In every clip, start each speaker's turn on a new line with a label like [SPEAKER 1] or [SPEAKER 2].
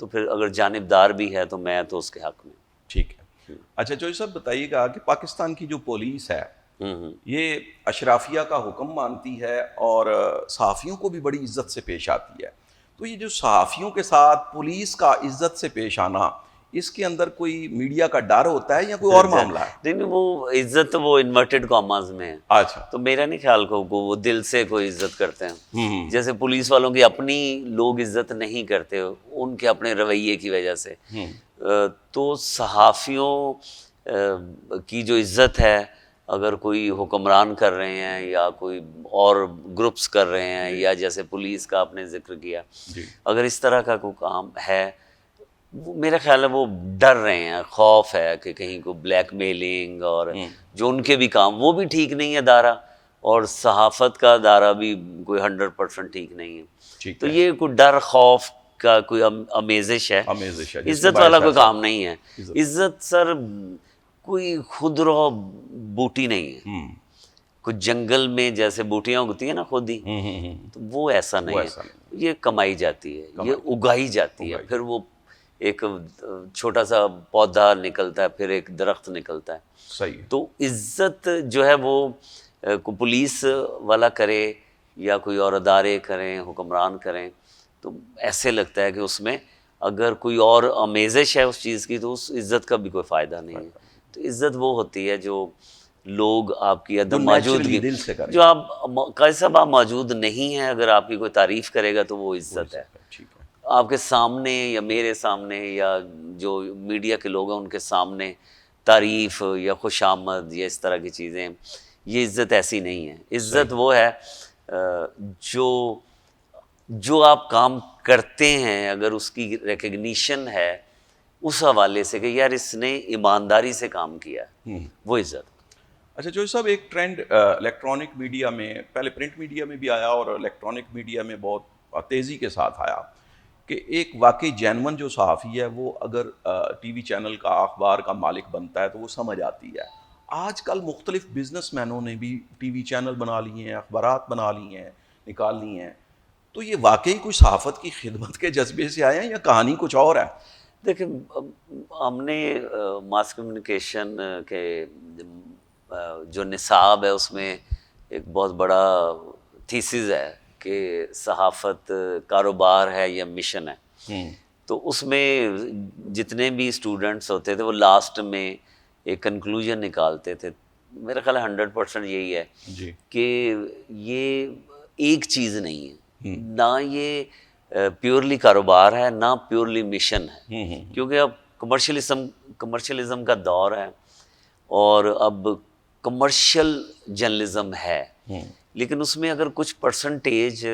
[SPEAKER 1] تو پھر اگر جانبدار بھی ہے تو میں تو اس کے حق میں.
[SPEAKER 2] ٹھیک ہے. اچھا جوئی صاحب بتائیے گا کہ پاکستان کی جو پولیس ہے یہ اشرافیہ کا حکم مانتی ہے اور صحافیوں کو بھی بڑی عزت سے پیش آتی ہے. تو یہ جو صحافیوں کے ساتھ پولیس کا عزت سے پیش آنا، اس کے اندر کوئی میڈیا کا ڈر ہوتا ہے یا کوئی اور معاملہ ہے؟
[SPEAKER 1] نہیں وہ عزت وہ انورٹڈ کاماز میں ہے.
[SPEAKER 2] اچھا.
[SPEAKER 1] تو میرا نہیں خیال کو وہ دل سے کوئی عزت کرتے ہیں. جیسے پولیس والوں کی اپنی لوگ عزت نہیں کرتے ان کے اپنے رویے کی وجہ سے، تو صحافیوں کی جو عزت ہے، اگر کوئی حکمران کر رہے ہیں یا کوئی اور گروپس کر رہے ہیں یا جیسے پولیس کا آپ نے ذکر کیا، اگر اس طرح کا کوئی کام ہے، میرا خیال ہے وہ ڈر رہے ہیں، خوف ہے کہ کہیں کو بلیک میلنگ اور جو ان کے بھی کام وہ بھی ٹھیک نہیں ہے دائرہ، اور صحافت کا دائرہ بھی کوئی 100% ٹھیک نہیں ہے. تو یہ کوئی ڈر خوف کا کوئی امیزش ہے، عزت والا کوئی کام نہیں ہے. عزت سر کوئی خود رو بوٹی نہیں ہے. کچھ جنگل میں جیسے بوٹیاں اگتی ہیں نا خود ہی، تو وہ ایسا نہیں ہے. یہ کمائی جاتی ہے، یہ اگائی جاتی ہے، پھر وہ ایک چھوٹا سا پودا نکلتا ہے، پھر ایک درخت نکلتا ہے.
[SPEAKER 2] صحیح.
[SPEAKER 1] تو عزت جو ہے وہ پولیس والا کرے یا کوئی اور ادارے کریں، حکمران کریں، تو ایسے لگتا ہے کہ اس میں اگر کوئی اور آمیزش ہے اس چیز کی تو اس عزت کا بھی کوئی فائدہ نہیں ہے. تو عزت وہ ہوتی ہے جو لوگ آپ کی عدم موجودگی، جو آپ قاضی صاحب آپ موجود نہیں ہیں، اگر آپ کی کوئی تعریف کرے گا تو وہ عزت ہے. آپ کے سامنے یا میرے سامنے یا جو میڈیا کے لوگ ہیں ان کے سامنے تعریف یا خوش آمد یا اس طرح کی چیزیں، یہ عزت ایسی نہیں ہے. عزت وہ ہے جو آپ کام کرتے ہیں، اگر اس کی ریکگنیشن ہے اس حوالے سے کہ یار اس نے ایمانداری سے کام کیا، وہ عزت.
[SPEAKER 2] اچھا جوئی صاحب، ایک ٹرینڈ الیکٹرانک میڈیا میں، پہلے پرنٹ میڈیا میں بھی آیا اور الیکٹرانک میڈیا میں بہت تیزی کے ساتھ آیا، کہ ایک واقعی جینون جو صحافی ہے وہ اگر ٹی وی چینل کا اخبار کا مالک بنتا ہے تو وہ سمجھ آتی ہے. آج کل مختلف بزنس مینوں نے بھی ٹی وی چینل بنا لیے ہیں، اخبارات بنا لی ہیں، نکال لی ہیں. تو یہ واقعی کوئی صحافت کی خدمت کے جذبے سے آئے ہیں یا کہانی کچھ اور ہے؟
[SPEAKER 1] دیکھیں ہم نے ماس کمیونیکیشن کے جو نصاب ہے اس میں ایک بہت بڑا تھیسز ہے کہ صحافت کاروبار ہے یا مشن ہے. تو اس میں جتنے بھی اسٹوڈنٹس ہوتے تھے وہ لاسٹ میں ایک کنکلوژن نکالتے تھے. میرا خیال ہے 100% یہی ہے کہ یہ ایک چیز نہیں ہے، نہ یہ پیورلی کاروبار ہے نہ پیورلی مشن ہے، کیونکہ اب کمرشلزم کا دور ہے اور اب کمرشل جرنلزم ہے، لیکن اس میں اگر کچھ پرسنٹیج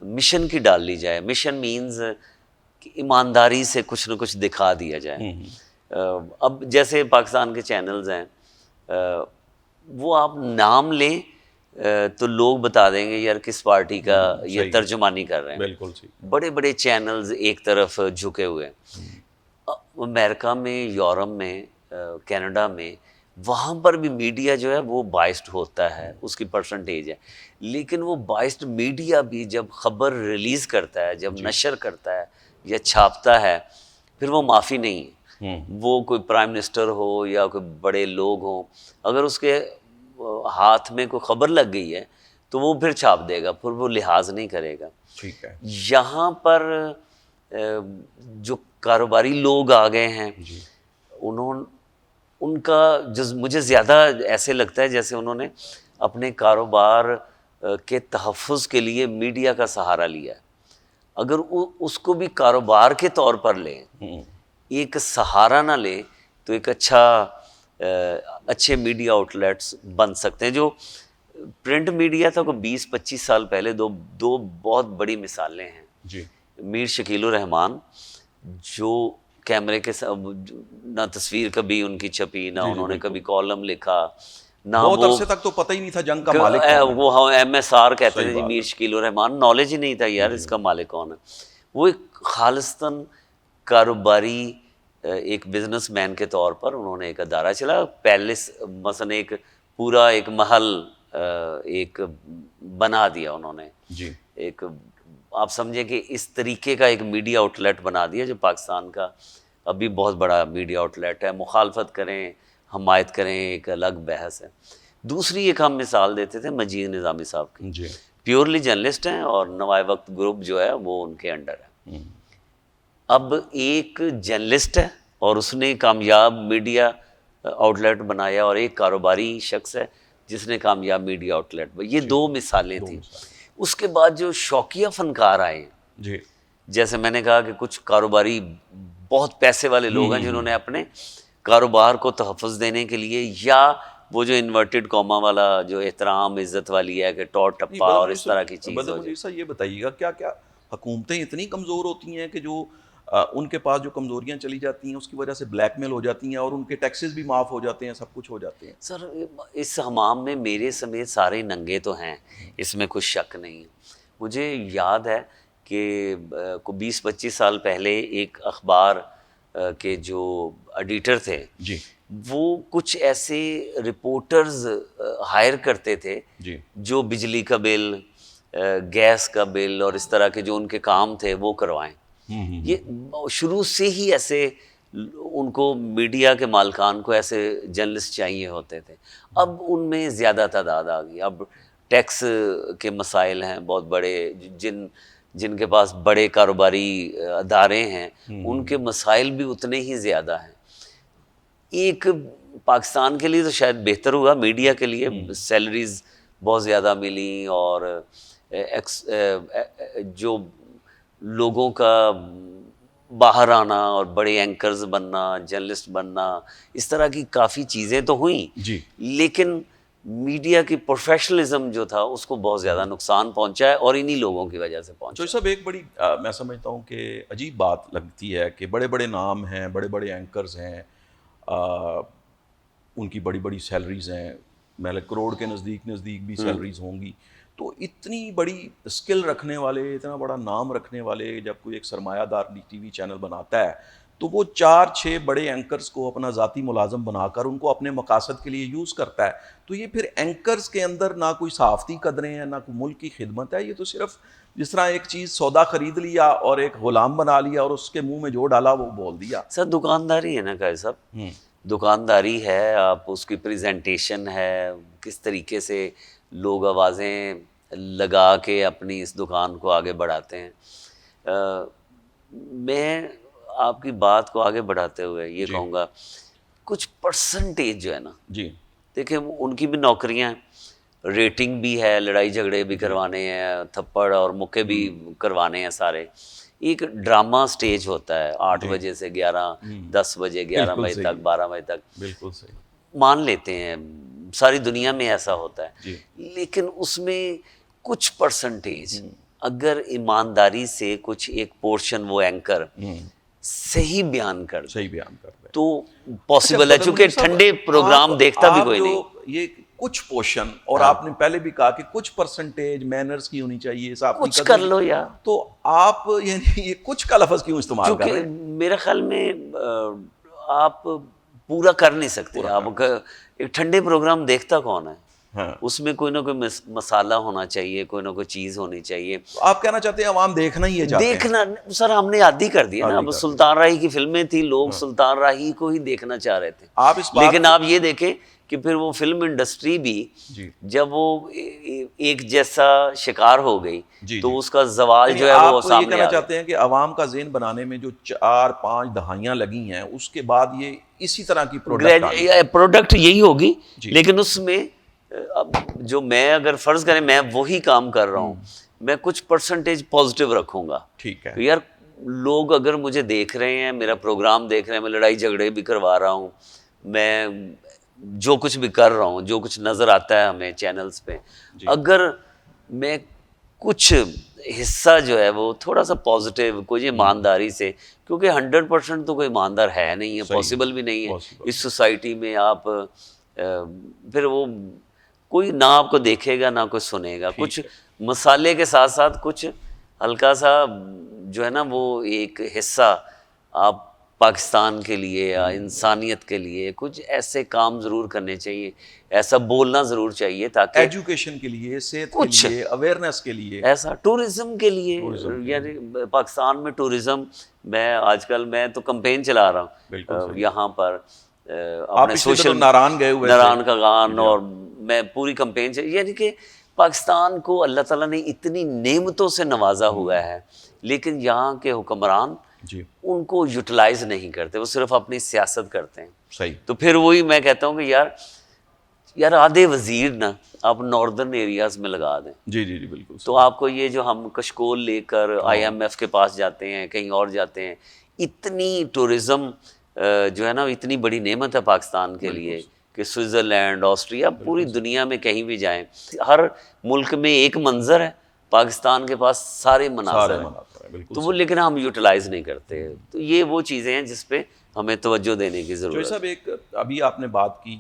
[SPEAKER 1] مشن کی ڈال لی جائے، مشن مینز کہ ایمانداری سے کچھ نہ کچھ دکھا دیا جائے. اب جیسے پاکستان کے چینلز ہیں، وہ آپ نام لیں تو لوگ بتا دیں گے یار کس پارٹی کا یہ ترجمانی کر رہے ہیں.
[SPEAKER 2] بالکل صحیح.
[SPEAKER 1] بڑے بڑے چینلز ایک طرف جھکے ہوئے ہیں. امریکہ میں، یورپ میں، کینیڈا میں، وہاں پر بھی میڈیا جو ہے وہ بائسڈ ہوتا ہے، اس کی پرسنٹیج ہے، لیکن وہ بائسڈ میڈیا بھی جب خبر ریلیز کرتا ہے، جب نشر کرتا ہے یا چھاپتا ہے، پھر وہ معافی نہیں ہے. وہ کوئی پرائم منسٹر ہو یا کوئی بڑے لوگ ہوں، اگر اس کے ہاتھ میں کوئی خبر لگ گئی ہے تو وہ پھر چھاپ دے گا، پھر وہ لحاظ نہیں کرے گا.
[SPEAKER 2] ٹھیک ہے.
[SPEAKER 1] یہاں پر جو کاروباری لوگ آ گئے ہیں، ان کا مجھے زیادہ ایسے لگتا ہے جیسے انہوں نے اپنے کاروبار کے تحفظ کے لیے میڈیا کا سہارا لیا ہے. اگر اس کو بھی کاروبار کے طور پر لیں، ایک سہارا نہ لیں، تو ایک اچھے میڈیا آؤٹ لیٹس بن سکتے ہیں. جو پرنٹ میڈیا تھا کو 20-25 سال پہلے دو بہت بڑی مثالیں ہیں. میر شکیل الرحمان جو کیمرے کے نہ تصویر کبھی ان کی چھپی، نہ انہوں نے کبھی کالم لکھا، نہ
[SPEAKER 2] بہت عرصے تک تو پتہ ہی نہیں تھا جنگ کا مالک کون ہے.
[SPEAKER 1] وہ MSR کہتے تھے جی میر شکیل الرحمان، نالج ہی نہیں تھا یار اس کا مالک کون ہے. وہ ایک خالصتاً کاروباری ایک بزنس مین کے طور پر انہوں نے ایک ادارہ چلا، پیلس مثلا ایک پورا ایک محل ایک بنا دیا انہوں نے. ایک آپ سمجھیں کہ اس طریقے کا ایک میڈیا آؤٹ لیٹ بنا دیا جو پاکستان کا ابھی بہت بڑا میڈیا آؤٹ لیٹ ہے. مخالفت کریں حمایت کریں ایک الگ بحث ہے. دوسری ایک ہم مثال دیتے تھے مجید نظامی صاحب کی,
[SPEAKER 2] جی
[SPEAKER 1] پیورلی جرنلسٹ ہیں اور نوائے وقت گروپ جو ہے وہ ان کے انڈر ہے. اب ایک جرنلسٹ ہے اور اس نے کامیاب میڈیا آؤٹ لیٹ بنایا, اور ایک کاروباری شخص ہے جس نے کامیاب میڈیا آؤٹ لیٹ بنایا. یہ دو مثالیں تھیں. اس کے بعد جو شوقیہ فنکار آئے ہیں,
[SPEAKER 2] جی
[SPEAKER 1] جیسے میں نے کہا کہ کچھ کاروباری بہت پیسے والے لوگ ہیں جنہوں نے اپنے کاروبار کو تحفظ دینے کے لیے, یا وہ جو انورٹڈ کوما والا جو احترام عزت والی ہے کہ ٹور ٹپا اور اس طرح کی چیز ہو جائے.
[SPEAKER 2] صاحب یہ بتائیے گا کیا کیا حکومتیں اتنی کمزور ہوتی ہیں کہ جو ان کے پاس جو کمزوریاں چلی جاتی ہیں اس کی وجہ سے بلیک میل ہو جاتی ہیں اور ان کے ٹیکسز بھی معاف ہو جاتے ہیں, سب کچھ ہو جاتے ہیں؟
[SPEAKER 1] سر اس حمام میں میرے سمیت سارے ننگے تو ہیں, اس میں کچھ شک نہیں ہے. مجھے یاد ہے کہ 20-25 سال پہلے ایک اخبار کے جو ایڈیٹر تھے
[SPEAKER 2] جی
[SPEAKER 1] وہ کچھ ایسے رپورٹرز ہائر کرتے تھے
[SPEAKER 2] جی
[SPEAKER 1] جو بجلی کا بل, گیس کا بل اور اس طرح کے جو ان کے کام تھے وہ کروائیں. یہ شروع سے ہی ایسے ان کو میڈیا کے مالکان کو ایسے جرنلسٹ چاہیے ہوتے تھے. اب ان میں زیادہ تعداد آ گئی. اب ٹیکس کے مسائل ہیں بہت بڑے, جن کے پاس بڑے کاروباری ادارے ہیں ان کے مسائل بھی اتنے ہی زیادہ ہیں. ایک پاکستان کے لیے تو شاید بہتر ہوا, میڈیا کے لیے سیلریز بہت زیادہ ملی, اور جو لوگوں کا باہر آنا اور بڑے اینکرز بننا, جرنلسٹ بننا, اس طرح کی کافی چیزیں تو ہوئیں
[SPEAKER 2] جی
[SPEAKER 1] لیکن میڈیا کی پروفیشنلزم جو تھا اس کو بہت زیادہ نقصان پہنچا ہے, اور انہی لوگوں کی وجہ سے پہنچا.
[SPEAKER 2] تو سب ایک بڑی میں سمجھتا ہوں کہ عجیب بات لگتی ہے کہ بڑے بڑے نام ہیں, بڑے بڑے اینکرز ہیں, ان کی بڑی بڑی سیلریز ہیں, میں کروڑ کے نزدیک بھی سیلریز ہوں گی. تو اتنی بڑی اسکل رکھنے والے, اتنا بڑا نام رکھنے والے, جب کوئی ایک سرمایہ دار ٹی وی چینل بناتا ہے تو وہ 4-6 بڑے اینکرز کو اپنا ذاتی ملازم بنا کر ان کو اپنے مقاصد کے لیے یوز کرتا ہے. تو یہ پھر اینکرز کے اندر نہ کوئی صحافتی قدریں ہیں, نہ کوئی ملک کی خدمت ہے. یہ تو صرف جس طرح ایک چیز سودا خرید لیا اور ایک غلام بنا لیا اور اس کے منہ میں جو ڈالا وہ بول دیا.
[SPEAKER 1] سر دکانداری ہے نا قائد صاحب, دکانداری ہے. آپ اس کی پریزنٹیشن ہے, کس طریقے سے لوگ آوازیں لگا کے اپنی اس دکان کو آگے بڑھاتے ہیں. میں آپ کی بات کو آگے بڑھاتے ہوئے یہ کہوں گا, کچھ پرسنٹیج جو ہے نا,
[SPEAKER 2] جی
[SPEAKER 1] دیکھیں ان کی بھی نوکریاں, ریٹنگ بھی ہے, لڑائی جھگڑے بھی کروانے ہیں, تھپڑ اور مکے بھی کروانے ہیں سارے. ایک ڈرامہ سٹیج ہوتا ہے 8 بجے سے 10 بجے 11 بجے تک 12 بجے تک,
[SPEAKER 2] بالکل صحیح
[SPEAKER 1] مان لیتے ہیں ساری دنیا میں ایسا ہوتا ہے.
[SPEAKER 2] جی
[SPEAKER 1] لیکن اس میں کچھ پرسنٹیج اگر ایمانداری سے کچھ ایک پورشن وہ اینکر صحیح بیان کر تو پاسبل ہے, چونکہ ٹھنڈے پروگرام دیکھتا بھی کوئی نہیں.
[SPEAKER 2] یہ کچھ پورشن, اور آپ نے پہلے بھی کہا کہ کچھ پرسنٹیج مینرز کی ہونی چاہیے,
[SPEAKER 1] کچھ کر لو یار.
[SPEAKER 2] تو آپ یعنی یہ کچھ کا لفظ کیوں استعمال کر رہے ہیں؟
[SPEAKER 1] میرے خیال میں آپ پورا کر نہیں سکتے. آپ ایک ٹھنڈے پروگرام دیکھتا کون ہے؟ اس میں کوئی نہ کوئی مسالہ ہونا چاہیے, کوئی نہ کوئی چیز ہونی چاہیے.
[SPEAKER 2] آپ کہنا چاہتے ہیں عوام دیکھنا ہی ہے,
[SPEAKER 1] دیکھنا سر ہم نے عادی کر دیا نا. اب سلطان راہی کی فلمیں تھیں, لوگ سلطان راہی کو ہی دیکھنا چاہ رہے تھے. لیکن آپ یہ دیکھیں کہ پھر وہ فلم انڈسٹری بھی جب وہ ایک جیسا شکار ہو گئی تو اس کا زوال جو ہے وہ سامنے آ گیا.
[SPEAKER 2] یہ کہنا چاہتے ہیں کہ عوام کا ذہن بنانے میں جو 4-5 دہائیاں لگی ہیں, اس کے بعد یہ اسی طرح کی
[SPEAKER 1] پروڈکٹ یہی ہوگی. لیکن اس میں اب جو میں اگر فرض کریں میں وہی کام کر رہا ہوں, میں کچھ پرسنٹیج پازیٹیو رکھوں گا.
[SPEAKER 2] ٹھیک ہے
[SPEAKER 1] یار لوگ اگر مجھے دیکھ رہے ہیں, میرا پروگرام دیکھ رہے ہیں, میں لڑائی جھگڑے بھی کروا رہا ہوں, میں جو کچھ بھی کر رہا ہوں, جو کچھ نظر آتا ہے ہمیں چینلز پہ, اگر میں کچھ حصہ جو ہے وہ تھوڑا سا پازیٹیو کوئی ایمانداری سے, کیونکہ 100% تو کوئی ایماندار ہے نہیں ہے, پاسبل بھی نہیں ہے اس سوسائٹی میں. آپ پھر وہ کوئی نہ آپ کو دیکھے گا نہ کوئی سنے گا. کچھ مسالے کے ساتھ ساتھ کچھ ہلکا سا جو ہے نا وہ ایک حصہ آپ پاکستان کے لیے یا انسانیت کے لیے کچھ ایسے کام ضرور کرنے چاہیے, ایسا بولنا ضرور چاہیے تاکہ
[SPEAKER 2] ایجوکیشن کے لیے, صحت کے لیے, اویئرنیس کے لیے,
[SPEAKER 1] ایسا ٹورزم کے لیے. یعنی پاکستان میں ٹورزم, میں آج کل میں تو کمپین چلا رہا ہوں یہاں پر اپنے سوشل,
[SPEAKER 2] ناران گئے ہوئے,
[SPEAKER 1] ناران کا گان, اور میں پوری کمپین یعنی کہ پاکستان کو اللہ تعالیٰ نے اتنی نعمتوں سے نوازا ہوا ہے, لیکن یہاں کے حکمران
[SPEAKER 2] جی
[SPEAKER 1] ان کو یوٹیلائز نہیں کرتے, وہ صرف اپنی سیاست کرتے ہیں.
[SPEAKER 2] صحیح.
[SPEAKER 1] تو پھر وہی میں کہتا ہوں کہ یار آدھے وزیر نا آپ ناردرن ایریاز میں لگا دیں.
[SPEAKER 2] جی جی جی بالکل.
[SPEAKER 1] تو آپ کو یہ جو ہم کشکول لے کر IMF کے پاس جاتے ہیں, کہیں اور جاتے ہیں, اتنی ٹورزم جو ہے نا اتنی بڑی نعمت ہے پاکستان کے لیے کہ سوئٹزرلینڈ, آسٹریا, پوری دنیا میں کہیں بھی جائیں, ہر ملک میں ایک منظر ہے, پاکستان کے پاس سارے مناظر ہیں. تو وہ لیکن ہم یوٹیلائز نہیں کرتے. تو یہ وہ چیزیں ہیں جس پہ ہمیں توجہ دینے کی ضرورت ہے.
[SPEAKER 2] صاحب ایک ابھی آپ نے بات کی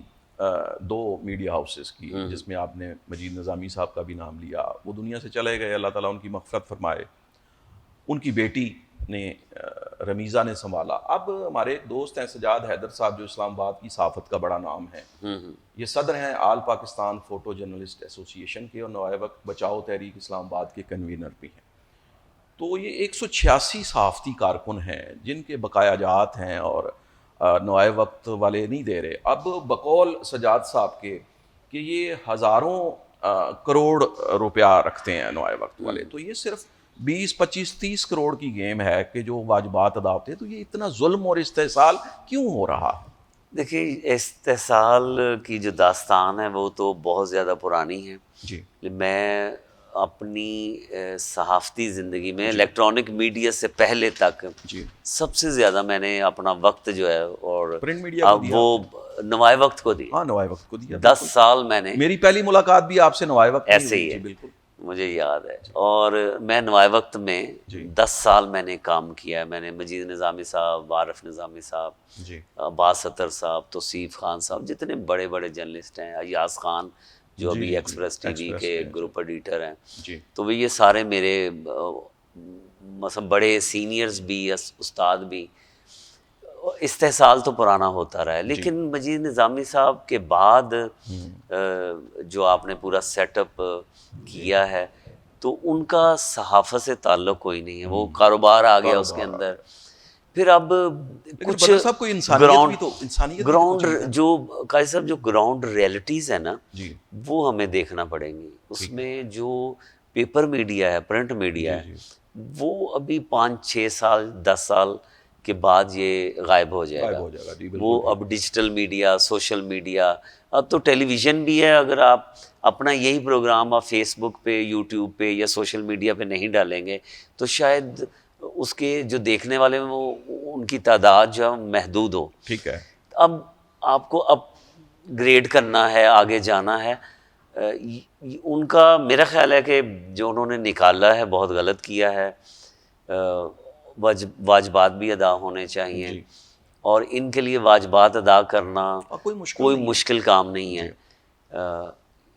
[SPEAKER 2] 2 میڈیا ہاؤسز کی, جس میں آپ نے مجید نظامی صاحب کا بھی نام لیا, وہ دنیا سے چلے گئے, اللہ تعالیٰ ان کی مغفرت فرمائے. ان کی بیٹی نے رمیزہ نے سنبھالا. اب ہمارے ایک دوست ہیں سجاد حیدر صاحب, جو اسلام آباد کی صحافت کا بڑا نام ہے, یہ صدر ہیں آل پاکستان فوٹو جرنلسٹ ایسوسی ایشن کے, اور نوائے وقت بچاؤ تحریک اسلام آباد کے کنوینر بھی ہیں. تو یہ 186 صحافتی کارکن ہیں جن کے بقایا جات ہیں, اور نوائے وقت والے نہیں دے رہے. اب بقول سجاد صاحب کے کہ یہ ہزاروں کروڑ روپیہ رکھتے ہیں نوائے وقت والے, تو یہ صرف 20 25 30 کروڑ کی گیم ہے کہ جو واجبات ادا ہوتے ہیں. تو یہ اتنا ظلم اور استحصال کیوں ہو رہا ہے؟
[SPEAKER 1] دیکھیے استحصال کی جو داستان ہے وہ تو بہت زیادہ پرانی ہے.
[SPEAKER 2] جی.
[SPEAKER 1] میں اپنی صحافتی زندگی میں الیکٹرانک میڈیا سے پہلے تک سب سے زیادہ میں نے اپنا وقت جو ہے اور
[SPEAKER 2] پرنٹ میڈیا
[SPEAKER 1] وہ نوائے وقت کو دیا.
[SPEAKER 2] ہاں نوائے وقت کو دیا.
[SPEAKER 1] 10 سال میں نے,
[SPEAKER 2] میری پہلی ملاقات بھی آپ سے نوائے وقت
[SPEAKER 1] ایسے ہی ہے,
[SPEAKER 2] بالکل
[SPEAKER 1] مجھے یاد ہے. اور میں نوائے وقت میں 10 سال میں نے کام کیا ہے. میں نے مجید نظامی صاحب, عارف نظامی صاحب, عباس ستر صاحب, توصیف خان صاحب, جتنے بڑے بڑے جرنلسٹ ہیں, ایاز خان جو ابھی ایکسپریس ٹی وی کے گروپ ایڈیٹر ہیں, تو وہ یہ سارے میرے مثلا بڑے سینئرز بھی, استاد بھی. استحصال تو پرانا ہوتا رہا ہے, لیکن مجید نظامی صاحب کے بعد جو آپ نے پورا سیٹ اپ کیا ہے, تو ان کا صحافت سے تعلق کوئی نہیں ہے, وہ کاروبار آ گیا اس کے اندر. پھر اب کچھ گراؤنڈ جو قاضی صاحب جو گراؤنڈ ریئلٹیز ہیں نا, وہ ہمیں دیکھنا پڑیں گی. اس میں جو پیپر میڈیا ہے, پرنٹ میڈیا ہے, وہ ابھی 5 6 سال 10 سال کے بعد یہ غائب ہو جائے گا. وہ اب ڈیجیٹل میڈیا, سوشل میڈیا, اب تو ٹیلی ویژن بھی ہے. اگر آپ اپنا یہی پروگرام آپ فیس بک پہ, یوٹیوب پہ یا سوشل میڈیا پہ نہیں ڈالیں گے تو شاید اس کے جو دیکھنے والے ہیں وہ ان کی تعداد جو ہے محدود ہو.
[SPEAKER 2] ٹھیک ہے.
[SPEAKER 1] اب آپ کو اپ گریڈ کرنا ہے, آگے جانا ہے. ان کا میرا خیال ہے کہ جو انہوں نے نکالا ہے بہت غلط کیا ہے. واجبات بھی ادا ہونے چاہیے, اور ان کے لیے واجبات ادا کرنا کوئی مشکل کام نہیں ہے.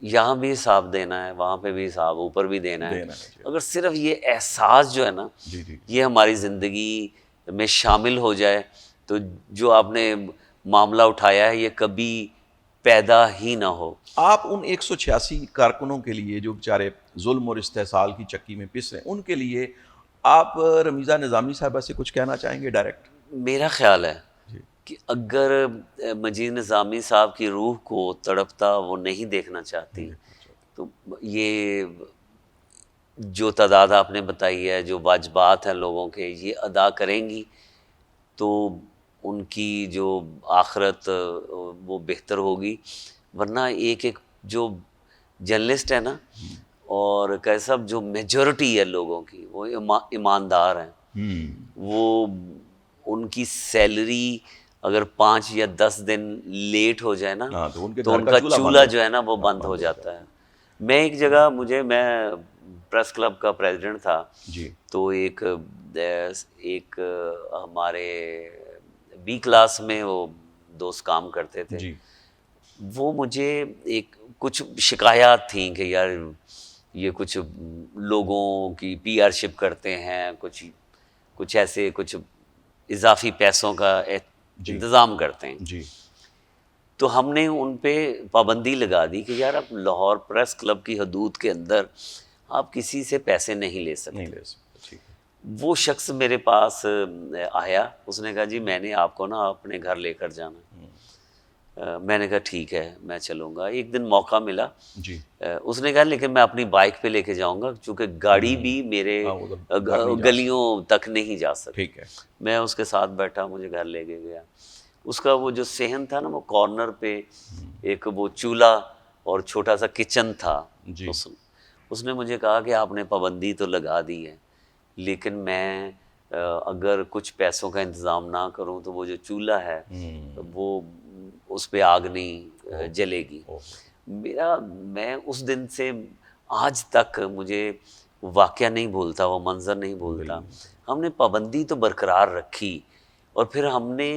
[SPEAKER 1] یہاں بھی حساب دینا ہے, وہاں پہ بھی حساب اوپر بھی دینا ہے. اگر صرف یہ احساس جو ہے نا یہ ہماری زندگی میں شامل ہو جائے تو جو آپ نے معاملہ اٹھایا ہے یہ کبھی پیدا ہی نہ ہو.
[SPEAKER 2] آپ ان 186 کارکنوں کے لیے جو بیچارے ظلم اور استحصال کی چکی میں پس رہے ہیں, ان کے لیے آپ رمیزہ نظامی صاحبہ سے کچھ کہنا چاہیں گے ڈائریکٹ؟
[SPEAKER 1] میرا خیال ہے کہ اگر مجید نظامی صاحب کی روح کو تڑپتا وہ نہیں دیکھنا چاہتی, تو یہ جو تعداد آپ نے بتائی ہے, جو واجبات ہیں لوگوں کے, یہ ادا کریں گی تو ان کی جو آخرت وہ بہتر ہوگی. ورنہ ایک جو جرنلسٹ ہے نا, اور کیسا جو میجورٹی ہے لوگوں کی وہ ایماندار ہیں, وہ ان کی سیلری اگر 5 یا 10 دن لیٹ ہو جائے نا تو ان کا چولہا جو ہے نا وہ بند ہو جاتا ہے. میں ایک جگہ میں پریس کلب کا پریزیڈنٹ تھا, تو ایک ہمارے بی کلاس میں وہ دوست کام کرتے تھے. وہ مجھے کچھ شکایات تھیں کہ یار یہ کچھ لوگوں کی PR شپ کرتے ہیں, کچھ ایسے کچھ اضافی پیسوں کا انتظام کرتے ہیں.
[SPEAKER 2] جی
[SPEAKER 1] تو ہم نے ان پہ پابندی لگا دی کہ یار اب لاہور پریس کلب کی حدود کے اندر آپ کسی سے پیسے نہیں لے سکتے.
[SPEAKER 2] نہیں لے سکتے. ٹھیک ہے.
[SPEAKER 1] وہ شخص میرے پاس آیا, اس نے کہا جی میں نے آپ کو نا اپنے گھر لے کر جانا ہے. میں نے کہا ٹھیک ہے میں چلوں گا. ایک دن موقع ملا,
[SPEAKER 2] جی
[SPEAKER 1] اس نے کہا لیکن میں اپنی بائک پہ لے کے جاؤں گا چونکہ گاڑی بھی میرے گلیوں تک نہیں جا سکتی.
[SPEAKER 2] ٹھیک ہے.
[SPEAKER 1] میں اس کے ساتھ بیٹھا, مجھے گھر لے کے گیا. اس کا وہ جو صحن تھا نا, وہ کارنر پہ ایک وہ چولہا اور چھوٹا سا کچن تھا.
[SPEAKER 2] جی
[SPEAKER 1] اس نے مجھے کہا کہ آپ نے پابندی تو لگا دی ہے لیکن میں اگر کچھ پیسوں کا انتظام نہ کروں تو وہ جو چولہا ہے وہ اس پہ آگ نہیں جلے گی. میں اس دن سے آج تک مجھے واقعہ نہیں بھولتا, وہ منظر نہیں بھولتا. ہم نے پابندی تو برقرار رکھی اور پھر ہم نے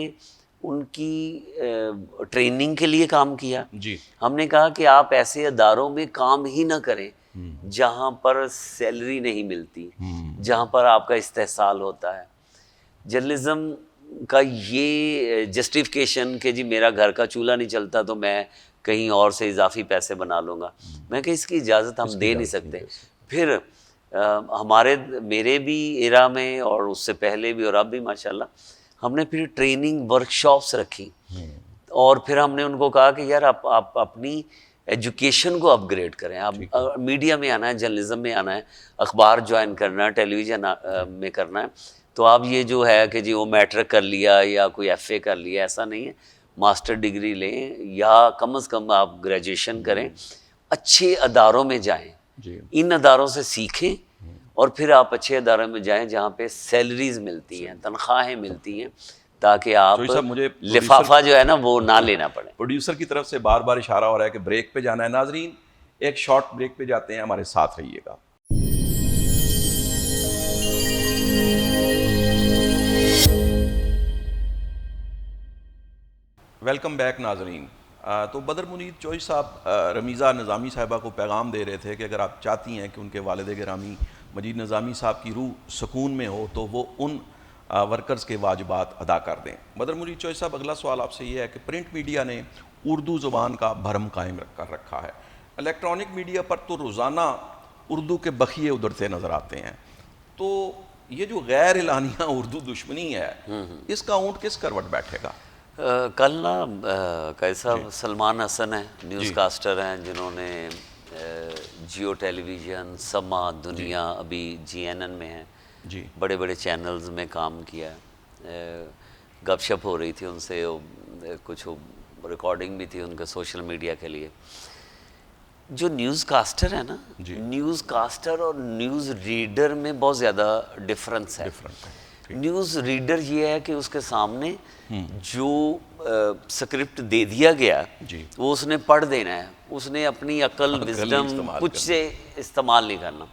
[SPEAKER 1] ان کی ٹریننگ کے لیے کام کیا.
[SPEAKER 2] جی
[SPEAKER 1] ہم نے کہا کہ آپ ایسے اداروں میں کام ہی نہ کریں جہاں پر سیلری نہیں ملتی, جہاں پر آپ کا استحصال ہوتا ہے. جرنلزم کا یہ جسٹیفیکیشن کہ جی میرا گھر کا چولہا نہیں چلتا تو میں کہیں اور سے اضافی پیسے بنا لوں گا, میں کہ اس کی اجازت ہم دے نہیں سکتے. پھر میرے بھی ایرا میں اور اس سے پہلے بھی اور اب بھی ماشاءاللہ ہم نے پھر ٹریننگ ورک شاپس رکھی اور پھر ہم نے ان کو کہا کہ یار آپ اپنی ایجوکیشن کو اپ گریڈ کریں. آپ میڈیا میں آنا ہے, جرنلزم میں آنا ہے, اخبار جوائن کرنا ہے, ٹیلی ویژن میں کرنا ہے, تو آپ یہ جو ہے کہ جی وہ میٹرک کر لیا یا کوئی ایف اے کر لیا, ایسا نہیں ہے. ماسٹر ڈگری لیں یا کم از کم آپ گریجویشن کریں, اچھے اداروں میں جائیں, ان اداروں سے سیکھیں اور پھر آپ اچھے اداروں میں جائیں جہاں پہ سیلریز ملتی ہیں, تنخواہیں ملتی ہیں, تاکہ آپ لفافہ جو ہے نا وہ نہ لینا پڑے.
[SPEAKER 2] پروڈیوسر کی طرف سے بار بار اشارہ ہو رہا ہے کہ بریک پہ جانا ہے. ناظرین ایک شارٹ بریک پہ جاتے ہیں, ہمارے ساتھ رہیے گا. ویلکم بیک ناظرین. تو بدر منیر چوئی صاحب رمیزہ نظامی صاحبہ کو پیغام دے رہے تھے کہ اگر آپ چاہتی ہیں کہ ان کے والد گرامی مجید نظامی صاحب کی روح سکون میں ہو تو وہ ان ورکرز کے واجبات ادا کر دیں. بدر منیر چوئی صاحب اگلا سوال آپ سے یہ ہے کہ پرنٹ میڈیا نے اردو زبان کا بھرم قائم کر رکھا ہے, الیکٹرانک میڈیا پر تو روزانہ اردو کے بخیے ادھرتے نظر آتے ہیں, تو یہ جو غیر اعلانیہ اردو دشمنی ہے اس کا اونٹ کس کروٹ بیٹھے گا؟
[SPEAKER 1] کل نا کیسا سلمان حسن ہیں, نیوز کاسٹر ہیں, جنہوں نے جیو ٹیلی ویژن, سما, دنیا, ابھی جی این این میں ہیں, بڑے بڑے چینلز میں کام کیا ہے. گپ شپ ہو رہی تھی ان سے, کچھ ریکارڈنگ بھی تھی ان کا سوشل میڈیا کے لیے. جو نیوز کاسٹر ہے نا, نیوز کاسٹر اور نیوز ریڈر میں بہت زیادہ ڈفرنس ہے. نیوز ریڈر یہ ہے کہ اس کے سامنے جو سکرپٹ دے دیا گیا وہ اس نے پڑھ دینا ہے, اس نے اپنی عقل وزڈم کچھ سے استعمال نہیں کرنا.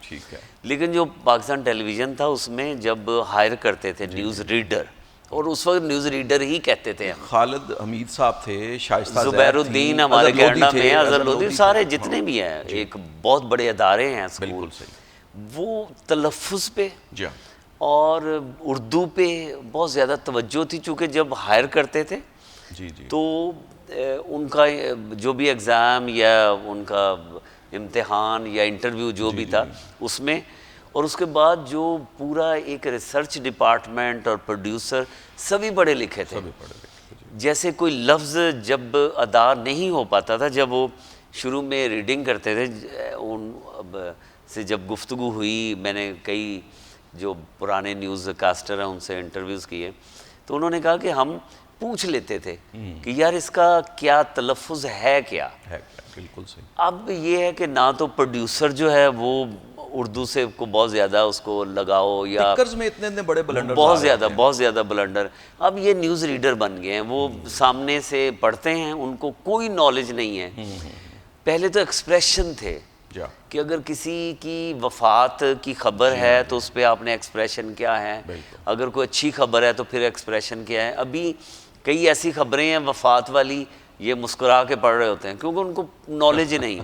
[SPEAKER 1] لیکن جو پاکستان ٹیلی ویژن تھا اس میں جب ہائر کرتے تھے نیوز ریڈر, اور اس وقت نیوز ریڈر ہی کہتے تھے,
[SPEAKER 2] خالد حمید صاحب تھے, شائستہ
[SPEAKER 1] زبیر الدین ہمارے کینیڈا میں, اظہر لودھی, سارے جتنے بھی ہیں, ایک بہت بڑے ادارے ہیں اسکول, وہ تلفظ پہ اور اردو پہ بہت زیادہ توجہ تھی. چونکہ جب ہائر کرتے تھے تو ان کا جو بھی ایگزام یا ان کا امتحان یا انٹرویو جو بھی تھا اس میں, اور اس کے بعد جو پورا ایک ریسرچ ڈپارٹمنٹ اور پروڈیوسر سبھی پڑھے لکھے تھے. جیسے کوئی لفظ جب ادا نہیں ہو پاتا تھا, جب وہ شروع میں ریڈنگ کرتے تھے, ان سے جب گفتگو ہوئی, میں نے کئی جو پرانے نیوز کاسٹر ہیں ان سے انٹرویوز کیے, تو انہوں نے کہا کہ ہم پوچھ لیتے تھے کہ یار اس کا کیا تلفظ ہے کیا.
[SPEAKER 2] بالکل صحیح.
[SPEAKER 1] اب یہ ہے کہ نہ تو پروڈیوسر جو ہے وہ اردو سے کو بہت زیادہ اس کو لگاؤ, یا
[SPEAKER 2] میں اتنے بڑے بلنڈر,
[SPEAKER 1] بہت زیادہ بلنڈر. اب یہ نیوز ریڈر بن گئے ہیں, وہ سامنے سے پڑھتے ہیں, ان کو کوئی نالج نہیں ہے. پہلے تو ایکسپریشن تھے کہ اگر کسی کی وفات کی خبر ہے تو اس پہ آپ نے ایکسپریشن کیا ہے, اگر کوئی اچھی خبر ہے تو پھر ایکسپریشن کیا ہے. ابھی کئی ایسی خبریں ہیں وفات والی, یہ مسکرا کے پڑھ رہے ہوتے ہیں کیونکہ ان کو نالج نہیں.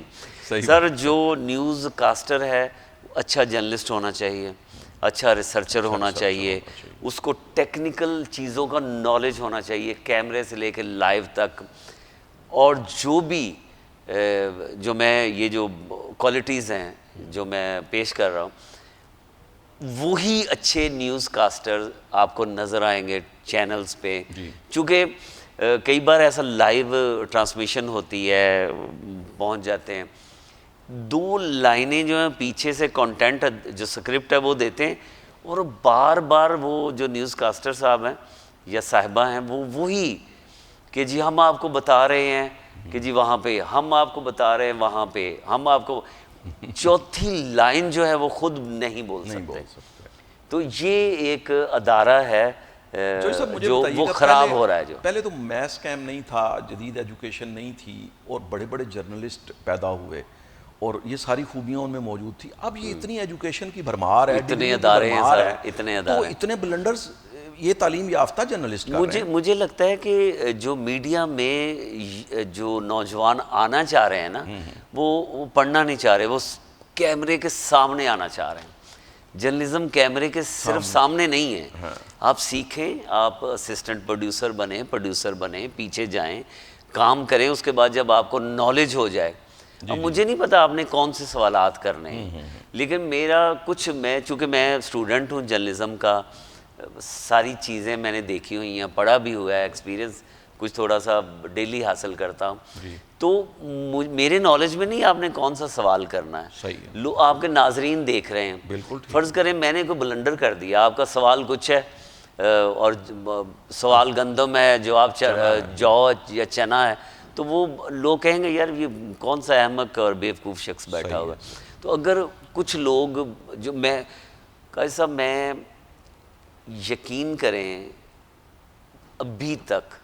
[SPEAKER 1] سر جو نیوز کاسٹر ہے اچھا جرنلسٹ ہونا چاہیے, اچھا ریسرچر ہونا چاہیے, اس کو ٹیکنیکل چیزوں کا نالج ہونا چاہیے, کیمرے سے لے کے لائیو تک. اور جو بھی جو میں یہ جو کوالٹیز ہیں جو میں پیش کر رہا ہوں, وہی اچھے نیوز کاسٹر آپ کو نظر آئیں گے چینلز پہ. چونکہ کئی بار ایسا لائیو ٹرانسمیشن ہوتی ہے, پہنچ جاتے ہیں, 2 لائنیں جو ہیں پیچھے سے کنٹینٹ جو سکرپٹ ہے وہ دیتے ہیں, اور بار بار وہ جو نیوز کاسٹر صاحب ہیں یا صاحبہ ہیں وہ وہی کہ جی ہم آپ کو بتا رہے ہیں کہ جی وہاں پہ, ہم آپ کو بتا رہے ہیں وہاں پہ, ہم آپ کو, چوتھی لائن جو ہے وہ خود نہیں بول سکتے. تو یہ ایک ادارہ ہے جو وہ خراب ہو رہا ہے. جو
[SPEAKER 2] پہلے تو میس کیم نہیں تھا, جدید ایجوکیشن نہیں تھی, اور بڑے بڑے جرنلسٹ پیدا ہوئے اور یہ ساری خوبیاں ان میں موجود تھی. اب یہ اتنی ایجوکیشن کی بھرمار ہے,
[SPEAKER 1] اتنے ادارے ہیں سر, اتنے ادارے,
[SPEAKER 2] تو اتنے بلنڈرز یہ تعلیم یافتہ جرنلسٹ کر رہے ہیں.
[SPEAKER 1] مجھے لگتا ہے کہ جو میڈیا میں جو نوجوان آنا چاہ رہے ہیں نا, وہ پڑھنا نہیں چاہ رہے, وہ کیمرے کے سامنے آنا چاہ رہے ہیں. جرنلزم کیمرے کے صرف سامنے نہیں ہے. آپ سیکھیں, آپ اسسٹنٹ پروڈیوسر بنیں, پیچھے جائیں, کام کریں, اس کے بعد جب آپ کو نالج ہو جائے. اب مجھے نہیں پتا آپ نے کون سے سوالات کرنے ہیں, لیکن میرا چونکہ میں اسٹوڈنٹ ہوں جرنلزم کا, ساری چیزیں میں نے دیکھی ہوئی ہیں, پڑھا بھی ہوا ہے, ایکسپیرینس کچھ تھوڑا سا ڈیلی حاصل کرتا ہوں. تو میرے نالج میں نہیں آپ نے کون سا سوال کرنا ہے. آپ کے ناظرین دیکھ رہے ہیں, فرض کریں میں نے کوئی بلنڈر کر دیا, آپ کا سوال کچھ ہے اور سوال گندم ہے, جواب جو یا چنا ہے, تو وہ لوگ کہیں گے یار یہ کون سا احمق اور بیوقوف شخص بیٹھا ہوا ہے. تو اگر کچھ لوگ جو میں قاضی صاحب میں یقین کریں ابھی تک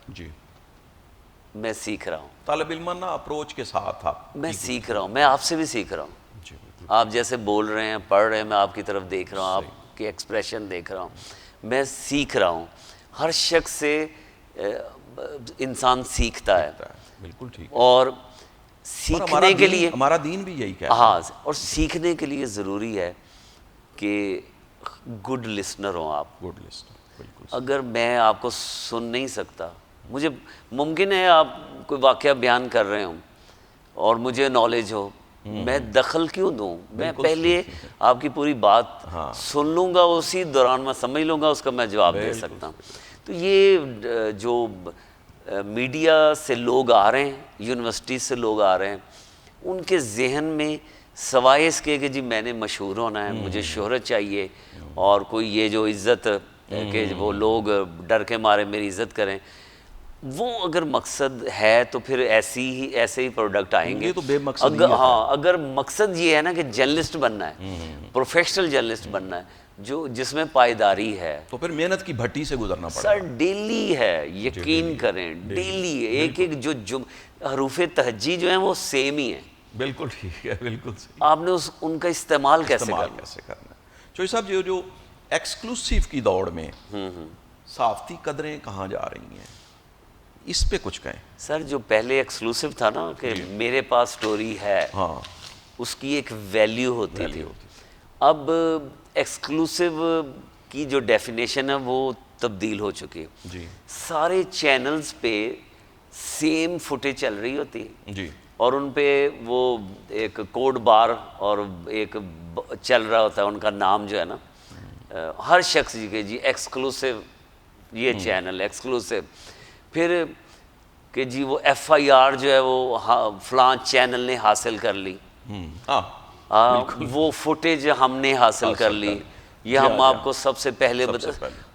[SPEAKER 1] میں سیکھ رہا ہوں.
[SPEAKER 2] طالب علمانہ اپروچ کے ساتھ
[SPEAKER 1] میں سیکھ رہا ہوں, میں آپ سے بھی سیکھ رہا ہوں. آپ جیسے بول رہے ہیں, پڑھ رہے ہیں, میں آپ کی طرف دیکھ رہا ہوں, آپ کے ایکسپریشن دیکھ رہا ہوں, میں سیکھ رہا ہوں. ہر شخص سے انسان سیکھتا ہے.
[SPEAKER 2] بالکل ٹھیک.
[SPEAKER 1] اور سیکھنے کے لیے
[SPEAKER 2] ہمارا دین بھی یہی کہتا ہے.
[SPEAKER 1] ہاں, اور سیکھنے کے لیے ضروری ہے کہ گڈ لسنر ہوں آپ.
[SPEAKER 2] گڈ لسنر, بالکل.
[SPEAKER 1] اگر میں آپ کو سن نہیں سکتا, مجھے ممکن ہے آپ کوئی واقعہ بیان کر رہے ہوں اور مجھے نالج ہو, میں دخل کیوں دوں؟ میں پہلے آپ کی پوری بات سن لوں گا, اسی دوران میں سمجھ لوں گا, اس کا میں جواب دے سکتا ہوں. تو یہ جو میڈیا سے لوگ آ رہے ہیں, یونیورسٹی سے لوگ آ رہے ہیں, ان کے ذہن میں سوائے اس کے کہ جی میں نے مشہور ہونا ہے, مجھے شہرت چاہیے, اور کوئی یہ جو عزت کہ وہ لوگ ڈر کے مارے میری عزت کریں, وہ اگر مقصد ہے تو پھر ایسے ہی پروڈکٹ آئیں گے.
[SPEAKER 2] تو بے مقصد ہی ہے.
[SPEAKER 1] ہاں, اگر مقصد یہ ہے نا کہ جرنلسٹ بننا ہے, پروفیشنل جرنلسٹ بننا ہے, جس میں پائیداری ہے,
[SPEAKER 2] تو پھر محنت کی بھٹی سے گزرنا پڑے.
[SPEAKER 1] سر ڈیلی ہے, یقین کریں, ڈیلی ایک جو حروف تہجی جو ہیں وہ سیم ہی ہیں.
[SPEAKER 2] بالکل ٹھیک ہے, بالکل صحیح.
[SPEAKER 1] آپ نے ان کا استعمال کیسے
[SPEAKER 2] کرنا ہے. چوہی صاحب, جو ایکسکلوسیو کی دوڑ میں صحافتی قدریں کہاں جا رہی ہیں, اس پہ کچھ کہیں.
[SPEAKER 1] سر جو پہلے ایکسکلوسیو تھا نا کہ میرے پاس سٹوری ہے, اس کی ایک ویلیو ہوتی تھی. اب ایکسکلوسیو کی جو ڈیفینیشن ہے وہ تبدیل ہو چکی ہے. سارے چینلز پہ سیم فوٹیج چل رہی ہوتی ہے, اور ان پہ وہ ایک کوڈ بار اور ایک چل رہا ہوتا ہے, ان کا نام جو ہے نا ہر شخص جی کہ جی ایکسکلوسیو یہ چینل ایکسکلوسیو, پھر کہ جی وہ ایف آئی آر جو ہے وہ فلاں چینل نے حاصل کر لی, وہ فوٹیج ہم نے حاصل کر لی, یہ ہم آپ کو سب سے پہلے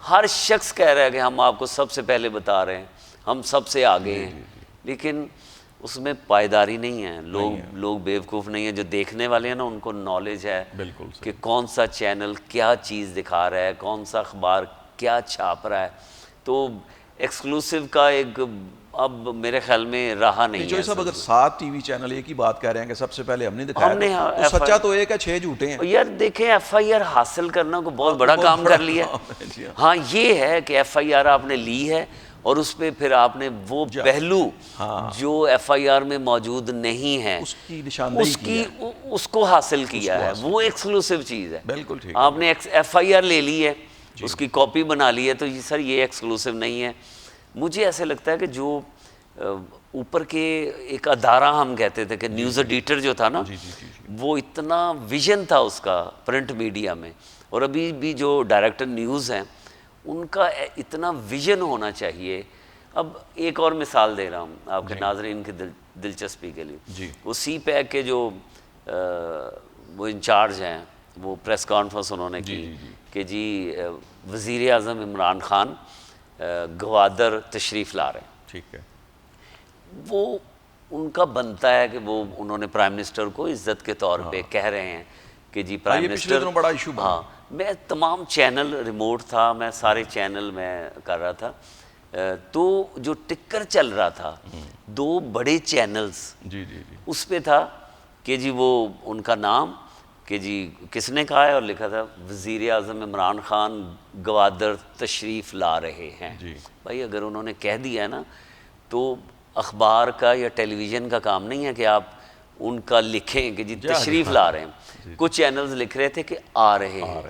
[SPEAKER 1] ہر شخص کہہ رہا ہے کہ ہم آپ کو سب سے پہلے بتا رہے ہیں, ہم سب سے آگے ہیں. لیکن اس میں پائیداری نہیں ہے. لوگ بیوقوف نہیں ہیں, جو دیکھنے والے ہیں نا ان کو نالج ہے کہ کون سا چینل کیا چیز دکھا رہا ہے, کون سا اخبار کیا چھاپ رہا ہے. تو ایکسکلوسیو کا ایک اب میرے خیال میں رہا نہیں ہے.
[SPEAKER 2] جو صاحب اگر 7 ٹی وی چینل ایک ہی بات کہہ رہے ہیں کہ سب سے پہلے ہم نے دکھایا, تو سچا تو ایک ہے, 6 جھوٹے ہیں.
[SPEAKER 1] یار دیکھیں, ایف آئی آر حاصل کرنا کو بہت بڑا کام کر لیا. ہاں یہ ہے کہ ایف آئی آر آپ نے لی ہے اور اس پہ پھر آپ نے وہ پہلو جو ایف آئی آر میں موجود نہیں ہے
[SPEAKER 2] اس کی نشاندہی کی ہے،
[SPEAKER 1] اس کو حاصل کیا ہے، وہ ایکسکلوسیو چیز ہے.
[SPEAKER 2] بالکل ٹھیک.
[SPEAKER 1] آپ نے ایف آئی آر لے لی ہے، اس کی کاپی بنا لی ہے، تو یہ سر یہ ایکسکلوسیو نہیں ہے. مجھے ایسے لگتا ہے کہ جو اوپر کے ایک ادارہ ہم کہتے تھے کہ نیوز ایڈیٹر جو تھا نا، وہ اتنا ویژن تھا اس کا پرنٹ میڈیا میں، اور ابھی بھی جو ڈائریکٹر نیوز ہیں ان کا اتنا ویژن ہونا چاہیے. اب ایک اور مثال دے رہا ہوں آپ کے ناظرین کی دلچسپی کے لیے. وہ سی پیک کے جو وہ انچارج ہیں، وہ پریس کانفرنس انہوں نے کی کہ جی وزیر اعظم عمران خان گوادر تشریف لا رہے ہیں.
[SPEAKER 2] ٹھیک ہے.
[SPEAKER 1] وہ ان کا بنتا ہے کہ وہ انہوں نے پرائم منسٹر کو عزت کے طور پہ کہہ رہے ہیں کہ جی پرائم منسٹر.
[SPEAKER 2] بڑا ایشو بنا.
[SPEAKER 1] ہاں، میں تمام چینل ریموٹ تھا، میں سارے چینل میں کر رہا تھا، تو جو ٹکر چل رہا تھا 2 بڑے چینلز اس پہ تھا کہ جی وہ ان کا نام کہ جی کس نے کہا ہے، اور لکھا تھا وزیر اعظم عمران خان گوادر تشریف لا رہے ہیں. بھائی اگر انہوں نے کہہ دیا ہے نا، تو اخبار کا یا ٹیلی ویژن کا کام نہیں ہے کہ آپ ان کا لکھیں کہ جی تشریف لا رہے ہیں. کچھ چینلز لکھ رہے تھے کہ آ رہے ہیں،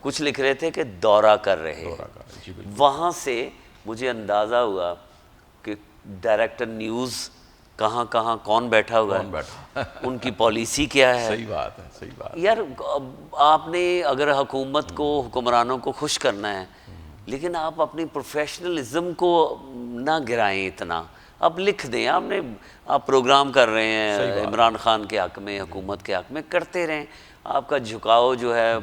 [SPEAKER 1] کچھ لکھ رہے تھے کہ دورہ کر رہے ہیں. وہاں سے مجھے اندازہ ہوا کہ ڈائریکٹر نیوز کہاں کہاں کون بیٹھا ہوا ہے، ان کی پالیسی کیا ہے.
[SPEAKER 2] صحیح بات ہے، صحیح بات.
[SPEAKER 1] یار آپ نے اگر حکومت کو، حکمرانوں کو خوش کرنا ہے، لیکن آپ اپنی پروفیشنلزم کو نہ گرائیں اتنا. آپ لکھ دیں، آپ پروگرام کر رہے ہیں عمران خان کے حق میں، حکومت کے حق میں، کرتے رہیں. آپ کا جھکاؤ جو ہے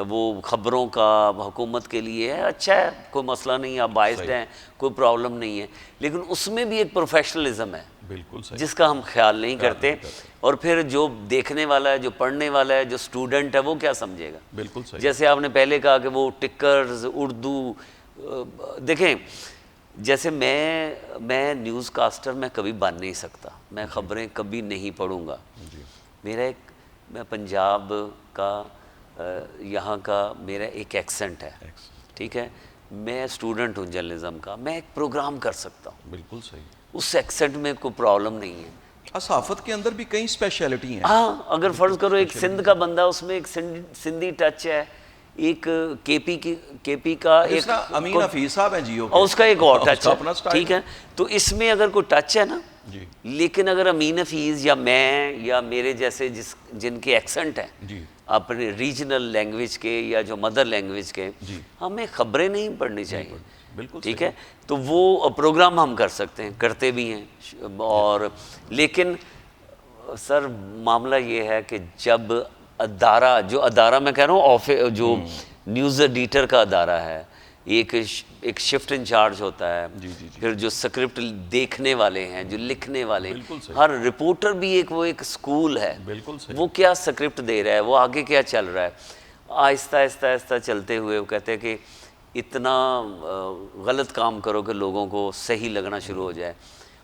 [SPEAKER 1] وہ خبروں کا حکومت کے لیے ہے، اچھا ہے، کوئی مسئلہ نہیں، آپ باعث ہیں، کوئی پرابلم نہیں ہے. لیکن اس میں بھی ایک پروفیشنلزم ہے
[SPEAKER 2] بالکل صحیح،
[SPEAKER 1] جس کا ہم خیال نہیں کرتے. اور پھر جو دیکھنے والا ہے، جو پڑھنے والا ہے، جو اسٹوڈنٹ ہے، وہ کیا سمجھے گا.
[SPEAKER 2] بالکل صحیح.
[SPEAKER 1] جیسے آپ نے پہلے کہا کہ وہ ٹکرز اردو، دیکھیں جیسے میں نیوز کاسٹر میں کبھی بن نہیں سکتا، میں خبریں کبھی نہیں پڑھوں گا. میں پنجاب کا، یہاں کا میرا ایک ایکسنٹ ہے، ٹھیک ہے. میں اسٹوڈنٹ ہوں جرنلزم کا، میں ایک پروگرام کر سکتا ہوں.
[SPEAKER 2] بالکل صحیح.
[SPEAKER 1] اس ایکسنٹ میں کوئی پرابلم نہیں ہے.
[SPEAKER 2] صحافت کے اندر بھی کئی اسپیشلٹی ہیں.
[SPEAKER 1] ہاں، اگر فرض کرو ایک سندھ کا بندہ، اس میں ایک سندھی ٹچ ہے، ایک کے پی کا ایک
[SPEAKER 2] امین حفیظ صاحب ہیں جیو،
[SPEAKER 1] اور اس کا ایک اور ٹچ ہے، ٹھیک ہے. تو اس میں اگر کوئی ٹچ ہے نا، لیکن اگر امین حفیظ یا میں یا میرے جیسے جن کے ایکسنٹ ہیں اپنے ریجنل لینگویج کے یا جو مدر لینگویج کے، ہمیں خبریں نہیں پڑھنی چاہیے.
[SPEAKER 2] بالکل
[SPEAKER 1] ٹھیک ہے. تو وہ پروگرام ہم کر سکتے ہیں، کرتے بھی ہیں. اور لیکن سر معاملہ یہ ہے کہ جب ادارہ میں کہہ رہا ہوں، جو نیوز ایڈیٹر کا ادارہ ہے، ایک شفٹ انچارج ہوتا ہے، پھر جو سکرپٹ دیکھنے والے ہیں، جو لکھنے والے، ہر رپورٹر بھی ایک سکول ہے. وہ کیا سکرپٹ دے رہا ہے، وہ آگے کیا چل رہا ہے. آہستہ آہستہ آہستہ چلتے ہوئے وہ کہتے ہیں کہ اتنا غلط کام کرو کہ لوگوں کو صحیح لگنا شروع ہو جائے.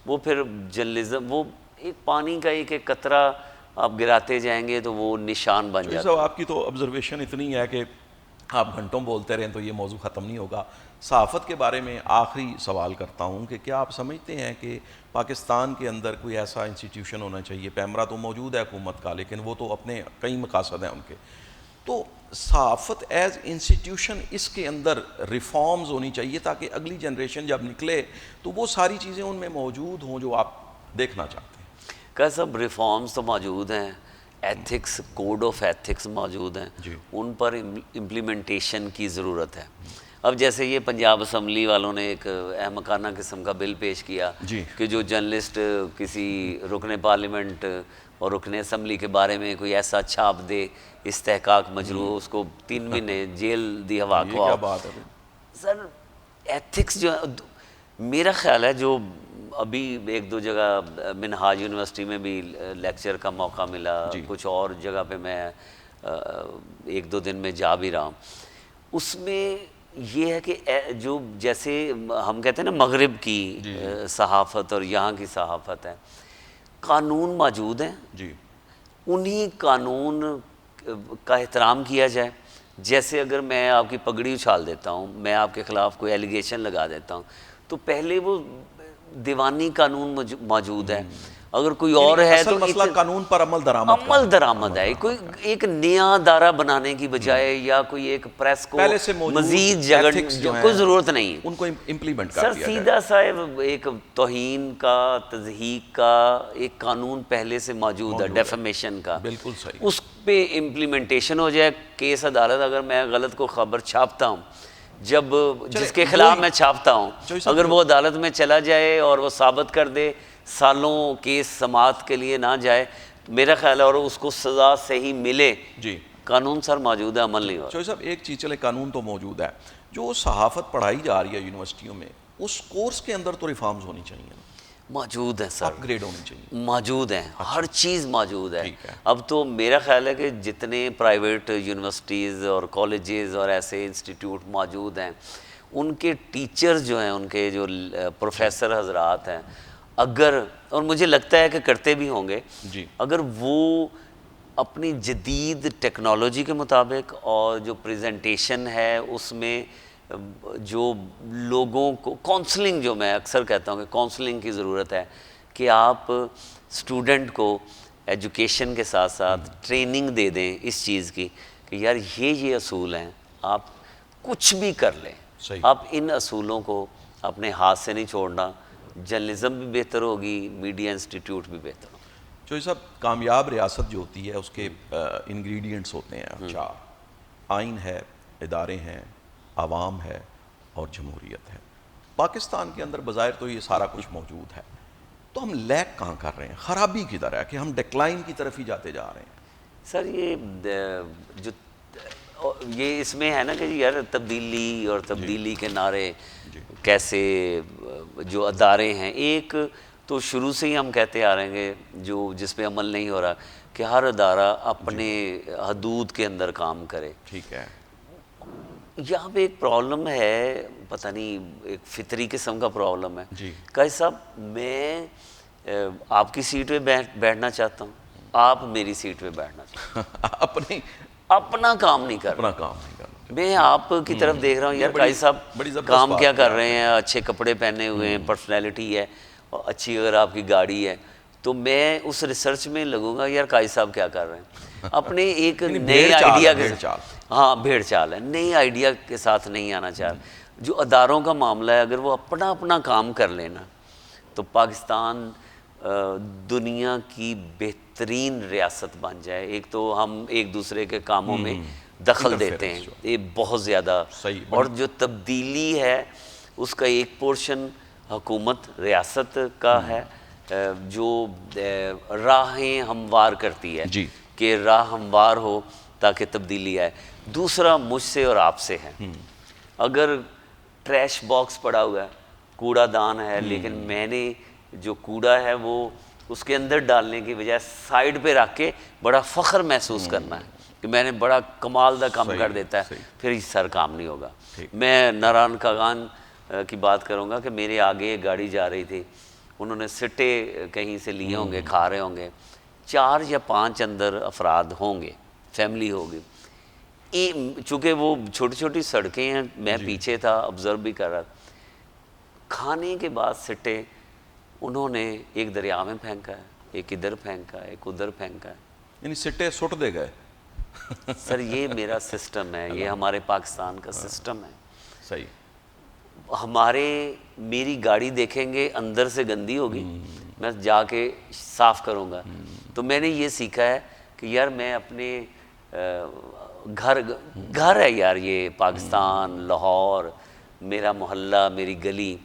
[SPEAKER 1] وہ پھر جرنلزم، وہ ایک پانی کا ایک قطرہ آپ گراتے جائیں گے تو وہ نشان بن جاتا ہے.
[SPEAKER 2] آپ کی تو آبزرویشن اتنی ہے کہ آپ گھنٹوں بولتے رہیں تو یہ موضوع ختم نہیں ہوگا. صحافت کے بارے میں آخری سوال کرتا ہوں کہ کیا آپ سمجھتے ہیں کہ پاکستان کے اندر کوئی ایسا انسٹیٹیوشن ہونا چاہیے، پیمرا تو موجود ہے حکومت کا، لیکن وہ تو اپنے کئی مقاصد ہیں ان کے، تو صحافت ایز انسٹیٹیوشن اس کے اندر ریفارمز ہونی چاہیے تاکہ اگلی جنریشن جب نکلے تو وہ ساری چیزیں ان میں موجود ہوں جو آپ دیکھنا چاہتے ہیں.
[SPEAKER 1] کہ سب ریفارمز تو موجود ہیں، ایتھکس، کوڈ آف ایتھکس موجود ہیں، ان پر امپلیمنٹیشن کی ضرورت ہے. اب جیسے یہ پنجاب اسمبلی والوں نے ایک احمقانہ قسم کا بل پیش کیا کہ جو جرنلسٹ کسی رکن پارلیمنٹ اور رکن اسمبلی کے بارے میں کوئی ایسا چھاپ دے استحقاق مجروح، اس کو 3 مہینے جیل دی ہوا کو. سر ایتھکس جو میرا خیال ہے، جو ابھی 1-2 جگہ منہاج یونیورسٹی میں بھی لیکچر کا موقع ملا، کچھ اور جگہ پہ میں 1-2 دن میں جا بھی رہا ہوں، اس میں یہ ہے کہ جو جیسے ہم کہتے ہیں نا مغرب کی صحافت اور یہاں کی صحافت ہے، قانون موجود ہیں، انہی قانون کا احترام کیا جائے. جیسے اگر میں آپ کی پگڑی اچھال دیتا ہوں، میں آپ کے خلاف کوئی ایلیگیشن لگا دیتا ہوں، تو پہلے وہ دیوانی قانون موجود ہے. اگر کوئی اور ہے
[SPEAKER 2] اصل
[SPEAKER 1] تو
[SPEAKER 2] مسئلہ قانون پر عمل درآمد کا
[SPEAKER 1] عمل درآمد ہے. کوئی ایک نیا ادارہ بنانے کی بجائے یا کوئی ایک پریس کو
[SPEAKER 2] پہلے سے موجود
[SPEAKER 1] مزید جگہ
[SPEAKER 2] ethics جو ہیں
[SPEAKER 1] کوئی ضرورت نہیں ہے.
[SPEAKER 2] ان کو امپلیمنٹ کر
[SPEAKER 1] سر
[SPEAKER 2] دیا جائے.
[SPEAKER 1] سیدھا سا ایک توہین کا تضحیک کا ایک قانون پہلے سے موجود ہے, ڈیفیمیشن کا.
[SPEAKER 2] بالکل صحیح.
[SPEAKER 1] اس پہ امپلیمنٹیشن ہو جائے. کیس عدالت, اگر میں غلط کو خبر چھاپتا ہوں, جب جس کے خلاف میں چھاپتا ہوں, اگر وہ عدالت میں چلا جائے اور وہ ثابت کر دے, سالوں کیس سماعت کے لیے نہ جائے, میرا خیال ہے, اور اس کو سزا صحیح ملے.
[SPEAKER 2] جی
[SPEAKER 1] قانون سر موجود ہے, عمل نہیں ہو رہا.
[SPEAKER 2] چوہدری صاحب ایک چیز, چلے قانون تو موجود ہے, جو صحافت پڑھائی جا رہی ہے یونیورسٹیوں میں, اس کورس کے اندر تو ریفارمز ہونی چاہیے نا,
[SPEAKER 1] موجود ہے سر,
[SPEAKER 2] اپ گریڈ ہونی چاہیے.
[SPEAKER 1] موجود ہیں, ہر چیز موجود ہے.
[SPEAKER 2] ٹھیک ہے.
[SPEAKER 1] اب تو میرا خیال ہے کہ جتنے پرائیویٹ یونیورسٹیز اور کالجز اور ایسے انسٹیٹیوٹ موجود ہیں, ان کے ٹیچرز جو ہیں, ان کے جو پروفیسر حضرات ہیں, اگر, اور مجھے لگتا ہے کہ کرتے بھی ہوں گے,
[SPEAKER 2] جی
[SPEAKER 1] اگر وہ اپنی جدید ٹیکنالوجی کے مطابق اور جو پریزنٹیشن ہے اس میں جو لوگوں کو کونسلنگ, جو میں اکثر کہتا ہوں کہ کونسلنگ کی ضرورت ہے, کہ آپ اسٹوڈنٹ کو ایجوکیشن کے ساتھ ساتھ ٹریننگ دے دیں اس چیز کی کہ یار یہ اصول ہیں, آپ کچھ بھی کر لیں, آپ ان اصولوں کو اپنے ہاتھ سے نہیں چھوڑنا. جرنلزم بھی بہتر ہوگی, میڈیا انسٹیٹیوٹ بھی بہتر ہوگا.
[SPEAKER 2] چوہدری صاحب, کامیاب ریاست جو ہوتی ہے اس کے انگریڈینٹس ہوتے ہیں 4. آئین ہے, ادارے ہیں, عوام ہے اور جمہوریت ہے. پاکستان کے اندر بظاہر تو یہ سارا کچھ موجود ہے, تو ہم لیک کہاں کر رہے ہیں, خرابی کدھر ہے کہ ہم ڈکلائن کی طرف ہی جاتے جا رہے ہیں؟
[SPEAKER 1] سر یہ اس میں ہے نا کہ یار تبدیلی اور تبدیلی کے نعرے کیسے, جو ادارے ہیں, ایک تو شروع سے ہی ہم کہتے آ رہے ہیں جو جس پہ عمل نہیں ہو رہا, کہ ہر ادارہ اپنے حدود کے اندر کام کرے.
[SPEAKER 2] ٹھیک ہے.
[SPEAKER 1] یہاں پہ ایک پرابلم ہے, پتہ نہیں ایک فطری قسم کا پرابلم ہے.
[SPEAKER 2] جی
[SPEAKER 1] قاضی صاحب, میں آپ کی سیٹ پہ بیٹھنا چاہتا ہوں, آپ میری سیٹ پہ بیٹھنا چاہتے ہیں, اپنا کام نہیں کر رہا,
[SPEAKER 2] اپنا کام نہیں کرنا.
[SPEAKER 1] میں آپ کی طرف دیکھ رہا ہوں, یار قاضی صاحب کام کیا کر رہے ہیں, اچھے کپڑے پہنے ہوئے ہیں, پرسنالٹی ہے, اور اچھی اگر آپ کی گاڑی ہے, تو میں اس ریسرچ میں لگوں گا یار قاضی صاحب کیا کر رہے ہیں, اپنے ایک نئے آئیڈیا کے ساتھ. ہاں, بھیڑ چال ہے, نئے آئیڈیا کے ساتھ نہیں آنا چاہ رہا. جو اداروں کا معاملہ ہے, اگر وہ اپنا کام کر لینا, تو پاکستان دنیا کی بہترین ریاست بن جائے. ایک تو ہم ایک دوسرے کے کاموں میں دخل دیتے ہیں, یہ بہت زیادہ, اور جو تبدیلی ہے اس کا ایک پورشن حکومت ریاست کا ہے, جو راہیں ہموار کرتی ہے, کہ راہ ہموار ہو تاکہ تبدیلی آئے. دوسرا مجھ سے اور آپ سے ہے. اگر ٹریش باکس پڑا ہوا ہے, کوڑا دان ہے, لیکن میں نے جو کوڑا ہے وہ اس کے اندر ڈالنے کی بجائے سائڈ پہ رکھ کے بڑا فخر محسوس کرنا ہے کہ میں نے بڑا کمال دا کام کر دیتا ہے, پھر اس سر کام نہیں ہوگا. میں ناران کاغان کی بات کروں گا کہ میرے آگے ایک گاڑی جا رہی تھی, انہوں نے سٹے کہیں سے لیے ہوں گے, کھا رہے ہوں گے, 4 یا 5 اندر افراد ہوں گے, فیملی ہوگی. چونکہ وہ چھوٹی چھوٹی سڑکیں ہیں, میں پیچھے تھا, آبزرو بھی کر رہا تھا. کھانے کے بعد سٹے انہوں نے ایک دریا میں پھینکا ہے, ایک ادھر پھینکا ہے, ایک ادھر پھینکا ہے.
[SPEAKER 2] یعنی سٹے سٹ دے گئے.
[SPEAKER 1] سر یہ میرا سسٹم ہے, یہ ہمارے پاکستان کا سسٹم ہے.
[SPEAKER 2] صحیح.
[SPEAKER 1] میری گاڑی دیکھیں گے اندر سے گندی ہوگی, میں جا کے صاف کروں گا. تو میں نے یہ سیکھا ہے کہ یار میں اپنے گھر ہے یار, یہ پاکستان, لاہور, میرا محلہ, میری گلی,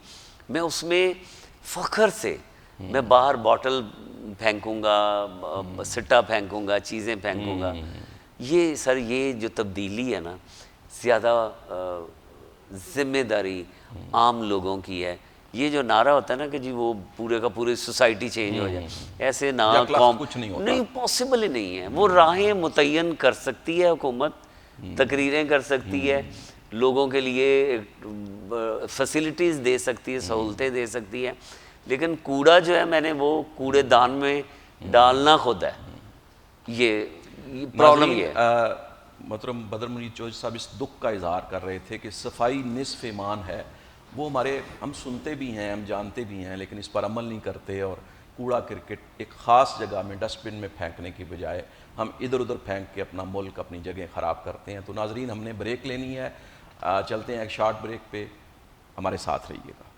[SPEAKER 1] میں اس میں فخر سے میں باہر باٹل پھینکوں گا, سٹا پھینکوں گا, چیزیں پھینکوں گا. یہ سر یہ جو تبدیلی ہے نا, زیادہ ذمہ داری عام لوگوں کی ہے. یہ جو نعرہ ہوتا ہے نا کہ جی وہ پورے کا پوری سوسائٹی چینج ہو جائے, ایسے نہ قوم نہیں, پاسبل ہی نہیں ہے. وہ راہیں متعین کر سکتی ہے حکومت, تقریریں کر سکتی ہے, لوگوں کے لیے فیسلٹیز دے سکتی ہے, سہولتیں دے سکتی ہے, لیکن کوڑا جو ہے میں نے وہ کوڑے دان میں ڈالنا خود ہے. یہ پرابلم یہ ہے.
[SPEAKER 2] محترم بدر منیر چودھری صاحب اس دکھ کا اظہار کر رہے تھے کہ صفائی نصف ایمان ہے, وہ ہم سنتے بھی ہیں، ہم جانتے بھی ہیں، لیکن اس پر عمل نہیں کرتے، اور کوڑا کرکٹ ایک خاص جگہ میں ڈسٹ بن میں پھینکنے کی بجائے ہم ادھر ادھر پھینک کے اپنا ملک، اپنی جگہیں خراب کرتے ہیں۔ تو ناظرین، ہم نے بریک لینی ہے، چلتے ہیں ایک شارٹ بریک پہ، ہمارے ساتھ رہیے گا۔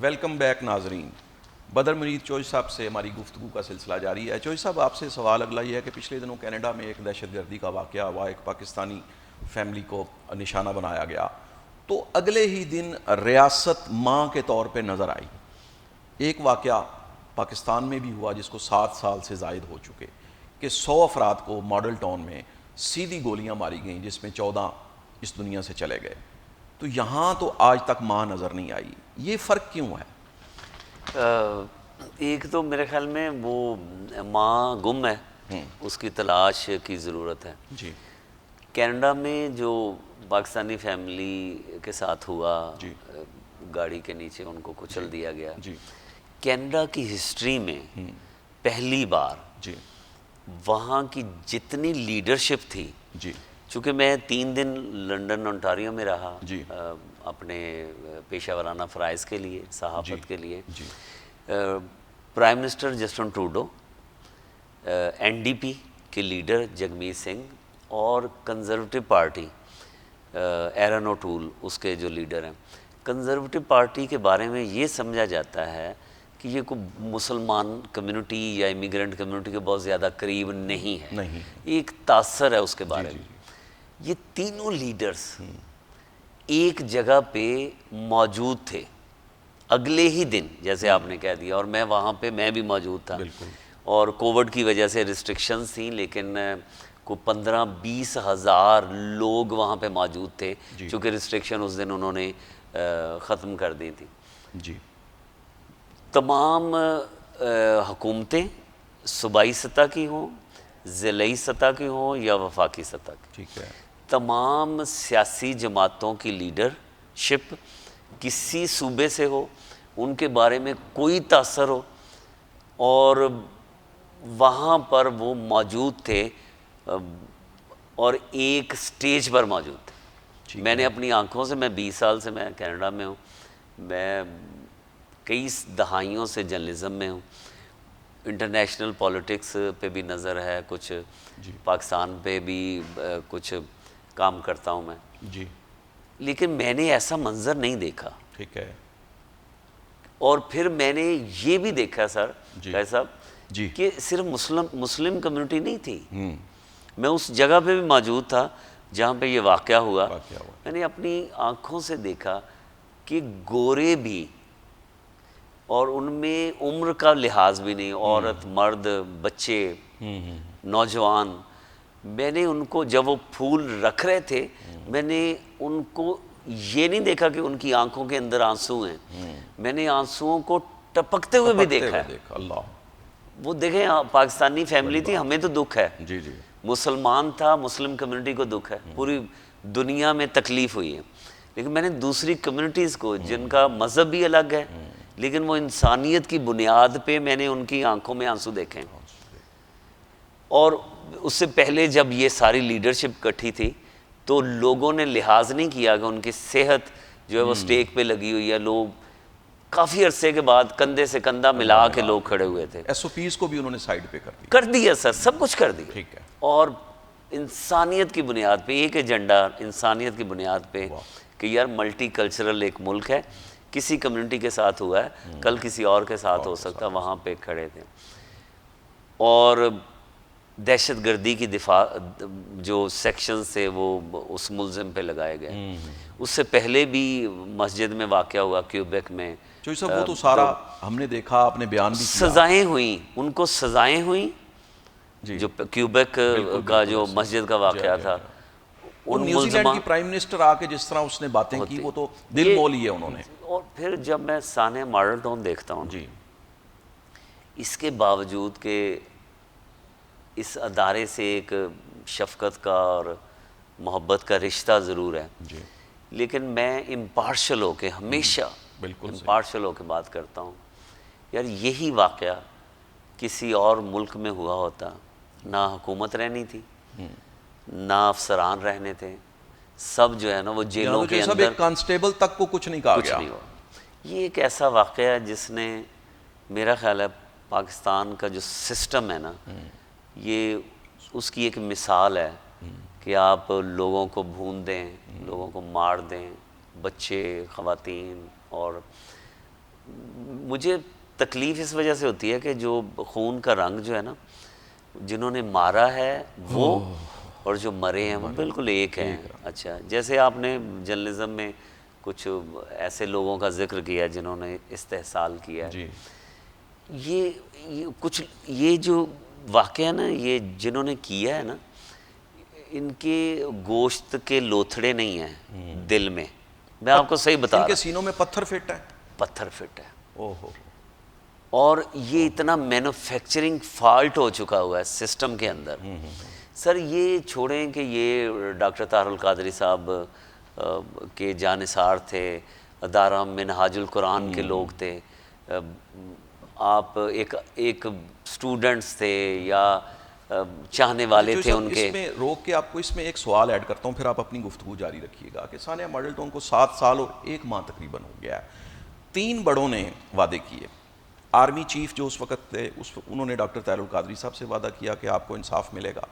[SPEAKER 2] ویلکم بیک ناظرین، بدر مرید چوہی صاحب سے ہماری گفتگو کا سلسلہ جاری ہے۔ چوہی صاحب، آپ سے سوال اگلا یہ ہے کہ پچھلے دنوں کینیڈا میں ایک دہشت گردی کا واقعہ ہوا، ایک پاکستانی فیملی کو نشانہ بنایا گیا، تو اگلے ہی دن ریاست ماں کے طور پہ نظر آئی۔ ایک واقعہ پاکستان میں بھی ہوا جس کو 7 سال سے زائد ہو چکے، کہ 100 افراد کو ماڈل ٹاؤن میں سیدھی گولیاں ماری گئیں، جس میں 14 اس دنیا سے چلے گئے۔ تو یہاں تو آج تک ماں نظر نہیں آئی، یہ فرق کیوں ہے؟
[SPEAKER 1] ایک تو میرے خیال میں وہ ماں گم ہے، اس کی تلاش کی ضرورت ہے۔
[SPEAKER 2] جی
[SPEAKER 1] کینیڈا میں جو پاکستانی فیملی کے ساتھ ہوا،
[SPEAKER 2] جی
[SPEAKER 1] گاڑی کے نیچے ان کو کچل دیا گیا،
[SPEAKER 2] جی
[SPEAKER 1] کینیڈا کی ہسٹری میں پہلی بار
[SPEAKER 2] جی
[SPEAKER 1] وہاں کی جتنی لیڈرشپ تھی،
[SPEAKER 2] جی
[SPEAKER 1] چونکہ میں 3 دن لنڈن انٹاریو میں رہا
[SPEAKER 2] جی
[SPEAKER 1] اپنے پیشہ ورانہ فرائض کے لیے، صحافت کے لیے،
[SPEAKER 2] جی
[SPEAKER 1] prime minister Justin Trudeau, N D P کے لیڈر جگمیت سنگھ، اور کنزرویٹو پارٹی ایرن اوٹول اس کے جو لیڈر ہیں، کنزرویٹو پارٹی کے بارے میں یہ سمجھا جاتا ہے کہ یہ کوئی مسلمان کمیونٹی یا امیگرینٹ کمیونٹی کے بہت زیادہ قریب نہیں ہے، ایک تاثر ہے اس کے بارے میں۔ یہ تینوں لیڈرز ایک جگہ پہ موجود تھے اگلے ہی دن، جیسے آپ نے کہہ دیا، اور میں وہاں پہ میں بھی موجود تھا، اور کووڈ کی وجہ سے ریسٹرکشنز تھیں، لیکن کو 15-20 ہزار لوگ وہاں پہ موجود تھے، چونکہ ریسٹرکشن اس دن انہوں نے ختم کر دی تھی۔
[SPEAKER 2] جی
[SPEAKER 1] تمام حکومتیں صوبائی سطح کی ہوں، ضلعی سطح کی ہوں یا وفاقی سطح کی،
[SPEAKER 2] ٹھیک ہے،
[SPEAKER 1] تمام سیاسی جماعتوں کی لیڈرشپ کسی صوبے سے ہو، ان کے بارے میں کوئی تاثر ہو، اور وہاں پر وہ موجود تھے اور ایک سٹیج پر موجود تھے۔ میں نے اپنی آنکھوں سے، میں 20 سال سے میں کینیڈا میں ہوں، میں کئی دہائیوں سے جرنلزم میں ہوں، انٹرنیشنل پولیٹکس پہ بھی نظر ہے، کچھ پاکستان پہ بھی کچھ کام کرتا ہوں میں،
[SPEAKER 2] جی
[SPEAKER 1] لیکن میں نے ایسا منظر نہیں دیکھا۔
[SPEAKER 2] ٹھیک ہے،
[SPEAKER 1] اور پھر میں نے یہ بھی دیکھا سر قیس صاحب
[SPEAKER 2] جی
[SPEAKER 1] کہ صرف مسلم کمیونٹی نہیں تھی، میں اس جگہ پہ بھی موجود تھا جہاں پہ یہ واقعہ ہوا، میں نے اپنی آنکھوں سے دیکھا کہ گورے بھی، اور ان میں عمر کا لحاظ بھی نہیں، عورت، مرد، بچے، نوجوان، میں نے ان کو جب وہ پھول رکھ رہے تھے، میں نے ان کو یہ نہیں دیکھا کہ ان کی آنکھوں کے اندر آنسو ہیں، میں نے آنسوؤں کو ٹپکتے ہوئے بھی دیکھا ہے۔
[SPEAKER 2] اللہ،
[SPEAKER 1] وہ دیکھیں، پاکستانی فیملی تھی، ہمیں تو دکھ ہے،
[SPEAKER 2] جی جی
[SPEAKER 1] مسلمان تھا، مسلم کمیونٹی کو دکھ ہے، پوری دنیا میں تکلیف ہوئی ہے، لیکن میں نے دوسری کمیونٹیز کو جن کا مذہب بھی الگ ہے لیکن وہ انسانیت کی بنیاد پہ، میں نے ان کی آنکھوں میں آنسو دیکھے ہیں۔ اور اس سے پہلے جب یہ ساری لیڈرشپ کٹھی تھی تو لوگوں نے لحاظ نہیں کیا کہ ان کی صحت جو ہے وہ سٹیک پہ لگی ہوئی ہے، لوگ کافی عرصے کے بعد کندھے سے کندھا ملا کے لوگ کھڑے ہوئے تھے،
[SPEAKER 2] ایس او پیز کو بھی انہوں نے سائڈ پہ
[SPEAKER 1] کر دیا سر، سب کچھ کر دیا،
[SPEAKER 2] ٹھیک ہے،
[SPEAKER 1] اور انسانیت کی بنیاد پہ، ایک ایجنڈا انسانیت کی بنیاد پہ کہ یار ملٹی کلچرل ایک ملک ہے، کسی کمیونٹی کے ساتھ ہوا ہے، کل کسی اور کے ساتھ ہو سکتا، وہاں پہ کھڑے تھے۔ اور دہشت گردی کی دفاع جو سیکشنز تھے وہ اس ملزم پہ لگائے گئے۔ اس سے پہلے بھی مسجد میں واقعہ ہوا کیوبیک میں،
[SPEAKER 2] چوہی صاحب وہ تو سارا ہم نے دیکھا، آپ نے بیان بھی کیا،
[SPEAKER 1] سزائیں ہوئیں، ان کو سزائیں ہوئیں، جو کیوبیک کا جو مسجد کا واقعہ تھا،
[SPEAKER 2] اور نیوزی لینڈ کی پرائم منسٹر آ کے جس طرح اس نے باتیں کی، وہ تو دل مول لیے انہوں نے۔
[SPEAKER 1] اور پھر جب میں سانحہ ماڈل ٹاؤن دیکھتا ہوں،
[SPEAKER 2] جی
[SPEAKER 1] اس کے باوجود کہ اس ادارے سے ایک شفقت کا اور محبت کا رشتہ ضرور ہے، لیکن میں امپارشل ہو کے، ہمیشہ امپارشل ہو کے بات کرتا ہوں، یار یہی واقعہ کسی اور ملک میں ہوا ہوتا، نہ حکومت رہنی تھی، نہ افسران رہنے تھے، سب جو ہے نا وہ جیلوں کے
[SPEAKER 2] سب
[SPEAKER 1] اندر،
[SPEAKER 2] ایک کانسٹیبل تک کو کچھ نہیں کہا
[SPEAKER 1] کچھ
[SPEAKER 2] گیا.
[SPEAKER 1] نہیں ہوا. یہ ایک ایسا واقعہ ہے جس نے، میرا خیال ہے پاکستان کا جو سسٹم ہے نا، یہ اس کی ایک مثال ہے کہ آپ لوگوں کو بھون دیں، لوگوں کو مار دیں، بچے، خواتین. اور مجھے تکلیف اس وجہ سے ہوتی ہے کہ جو خون کا رنگ جو ہے نا، جنہوں نے مارا ہے وہ اور جو مرے ہیں وہ بالکل ایک ہیں. اچھا، جیسے آپ نے جرنلزم میں کچھ ایسے لوگوں کا ذکر کیا جنہوں نے استحصال کیا ہے.
[SPEAKER 2] جی
[SPEAKER 1] یہ کچھ یہ جو واقعہ ہے نا، یہ جنہوں نے کیا ہے نا، ان کے گوشت کے لوتھڑے نہیں ہیں دل میں. میں آپ کو صحیح بتا
[SPEAKER 2] ان
[SPEAKER 1] رہا
[SPEAKER 2] کے
[SPEAKER 1] ہوں،
[SPEAKER 2] سینوں میں پتھر فٹ ہے.
[SPEAKER 1] پتھر فٹ ہے.
[SPEAKER 2] اوہ،
[SPEAKER 1] اور یہ اتنا مینوفیکچرنگ فالٹ ہو چکا ہوا ہے سسٹم کے اندر. سر یہ چھوڑیں کہ یہ ڈاکٹر طاہر القادری صاحب کے جانثار تھے، ادارہ منہاج القرآن کے لوگ تھے، آپ ایک اسٹوڈنٹس تھے یا چاہنے والے تھے ان کے.
[SPEAKER 2] اس میں روک کے آپ کو اس میں ایک سوال ایڈ کرتا ہوں، پھر آپ اپنی گفتگو جاری رکھیے گا. کہ ثانیہ ماڈل ٹاؤن کو 7 سال اور 1 ماہ تقریباً ہو گیا ہے. 3 بڑوں نے وعدے کیے. آرمی چیف جو اس وقت تھے، انہوں نے ڈاکٹر طاہر القادری صاحب سے وعدہ کیا کہ آپ کو انصاف ملے گا.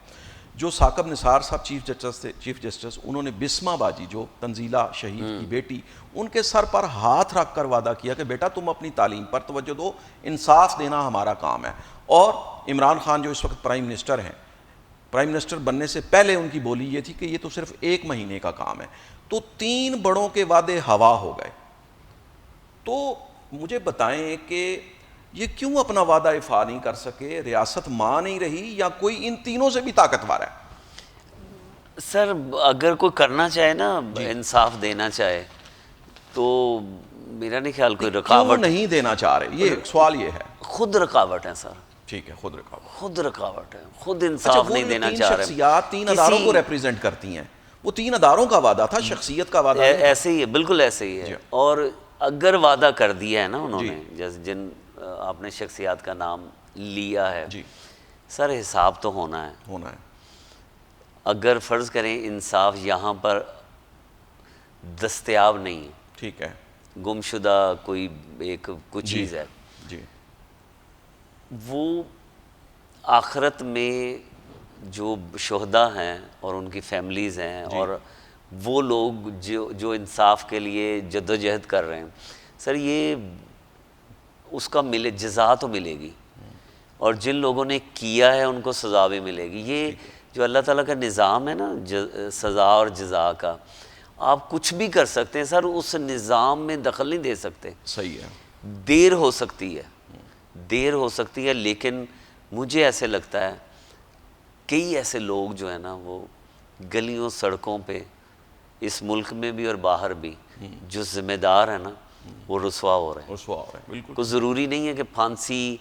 [SPEAKER 2] جو ثاقب نثار صاحب چیف جسٹس، انہوں نے بسمہ باجی جو تنزیلہ شہید کی بیٹی، ان کے سر پر ہاتھ رکھ کر وعدہ کیا کہ بیٹا تم اپنی تعلیم پر توجہ دو، انصاف دینا ہمارا کام ہے. اور عمران خان جو اس وقت پرائم منسٹر ہیں، پرائم منسٹر بننے سے پہلے ان کی بولی یہ تھی کہ یہ تو صرف 1 مہینے کا کام ہے. تو 3 بڑوں کے وعدے ہوا ہو گئے. تو مجھے بتائیں کہ یہ کیوں اپنا وعدہ ایفا نہیں کر سکے؟ ریاست ماں نہیں رہی یا کوئی ان تینوں سے بھی طاقتور ہے؟
[SPEAKER 1] سر اگر کوئی کرنا چاہے نا، انصاف دینا چاہے، تو میرا نہیں خیال کوئی
[SPEAKER 2] کیوں
[SPEAKER 1] رکاوٹ.
[SPEAKER 2] نہیں دینا چاہ رہے؟ یہ سوال یہ ہے.
[SPEAKER 1] خود رکاوٹ ہے سر،
[SPEAKER 2] ٹھیک ہے، خود رکاوٹ.
[SPEAKER 1] خود رکاوٹ ہے، خود
[SPEAKER 2] اچھا،
[SPEAKER 1] انصاف
[SPEAKER 2] وہ
[SPEAKER 1] نہیں
[SPEAKER 2] جو
[SPEAKER 1] دینا
[SPEAKER 2] 3
[SPEAKER 1] چاہ رہے.
[SPEAKER 2] شخصیات 3 اداروں کو ریپریزنٹ کرتی ہیں، وہ 3 اداروں کا وعدہ تھا، شخصیت کا وعدہ نہیں تھا.
[SPEAKER 1] ایسے ہی ہے، بالکل ایسے ہی ہے. اور اگر وعدہ کر دیا ہے نا انہوں نے، جیسے جن آپ نے شخصیات کا نام لیا ہے، سر حساب تو ہونا ہے. اگر فرض کریں انصاف یہاں پر دستیاب نہیں ہے،
[SPEAKER 2] ٹھیک ہے،
[SPEAKER 1] گمشدہ کوئی چیز ہے،
[SPEAKER 2] جی،
[SPEAKER 1] وہ آخرت میں جو شہداء ہیں اور ان کی فیملیز ہیں اور وہ لوگ جو انصاف کے لیے جدوجہد کر رہے ہیں، سر یہ اس کا جزا تو ملے گی، اور جن لوگوں نے کیا ہے ان کو سزا بھی ملے گی. یہ جو اللہ تعالیٰ کا نظام ہے نا سزا اور جزا کا، آپ کچھ بھی کر سکتے ہیں سر، اس نظام میں دخل نہیں دے سکتے.
[SPEAKER 2] صحیح ہے.
[SPEAKER 1] دیر ہو سکتی ہے، لیکن مجھے ایسے لگتا ہے کئی ایسے لوگ جو ہیں نا، وہ گلیوں سڑکوں پہ اس ملک میں بھی اور باہر بھی جو ذمہ دار ہیں نا، وہ رسوا ہو رہے ہیں.
[SPEAKER 2] بالکل
[SPEAKER 1] کوئی ضروری نہیں ہے کہ پھانسی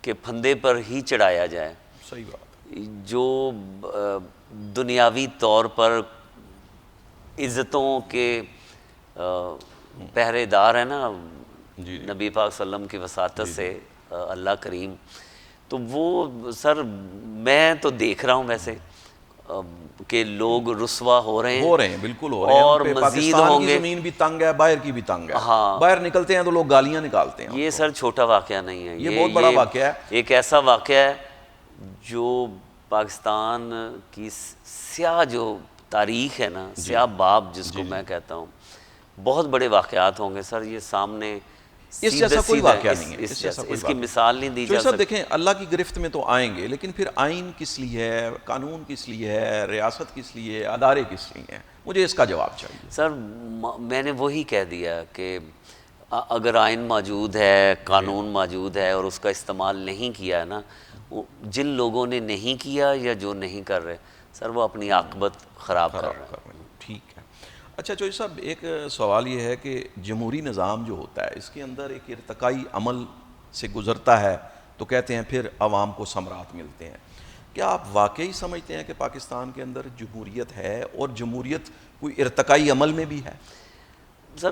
[SPEAKER 1] کے پھندے پر ہی چڑھایا جائے.
[SPEAKER 2] صحیح بات.
[SPEAKER 1] جو دنیاوی طور پر عزتوں کے پہرے دار ہیں نا، نبی پاک صلی اللہ علیہ وسلم کی وساطت سے اللہ کریم، تو وہ سر میں تو دیکھ رہا ہوں ویسے کہ لوگ رسوا ہو رہے ہیں،
[SPEAKER 2] بالکل ہو رہے ہیں.
[SPEAKER 1] اور مزید ہوں گے.
[SPEAKER 2] زمین بھی تنگ ہے، باہر کی بھی تنگ ہے.
[SPEAKER 1] ہاں،
[SPEAKER 2] باہر نکلتے ہیں تو لوگ گالیاں نکالتے ہیں.
[SPEAKER 1] یہ سر چھوٹا واقعہ نہیں ہے،
[SPEAKER 2] یہ بہت بڑا واقعہ ہے.
[SPEAKER 1] ایک ایسا واقعہ ہے جو پاکستان کی سیاہ جو تاریخ ہے نا، سیاہ باب جس کو میں کہتا ہوں، بہت بڑے واقعات ہوں گے سر یہ سامنے.
[SPEAKER 2] اس جیسا کوئی واقعہ نہیں ہے،
[SPEAKER 1] اس کی مثال نہیں دی جا
[SPEAKER 2] سکتی.
[SPEAKER 1] سکتی.
[SPEAKER 2] دیکھیں، اللہ کی گرفت میں تو آئیں گے، لیکن پھر آئین کس لیے ہے، قانون کس لیے ہے، ریاست کس لیے ہے، ادارے کس لیے ہیں؟ مجھے اس کا جواب چاہیے.
[SPEAKER 1] سر میں نے وہی کہہ دیا کہ اگر آئین موجود ہے، قانون موجود ہے اور اس کا استعمال نہیں کیا ہے نا، جن لوگوں نے نہیں کیا یا جو نہیں کر رہے سر، وہ اپنی عاقبت خراب کر رہے ہیں.
[SPEAKER 2] ٹھیک ہے. اچھا چوہدری صاحب، ایک سوال یہ ہے کہ جمہوری نظام جو ہوتا ہے، اس کے اندر ایک ارتقائی عمل سے گزرتا ہے تو کہتے ہیں پھر عوام کو ثمرات ملتے ہیں. کیا آپ واقعی سمجھتے ہیں کہ پاکستان کے اندر جمہوریت ہے، اور جمہوریت کوئی ارتقائی عمل میں بھی ہے؟
[SPEAKER 1] سر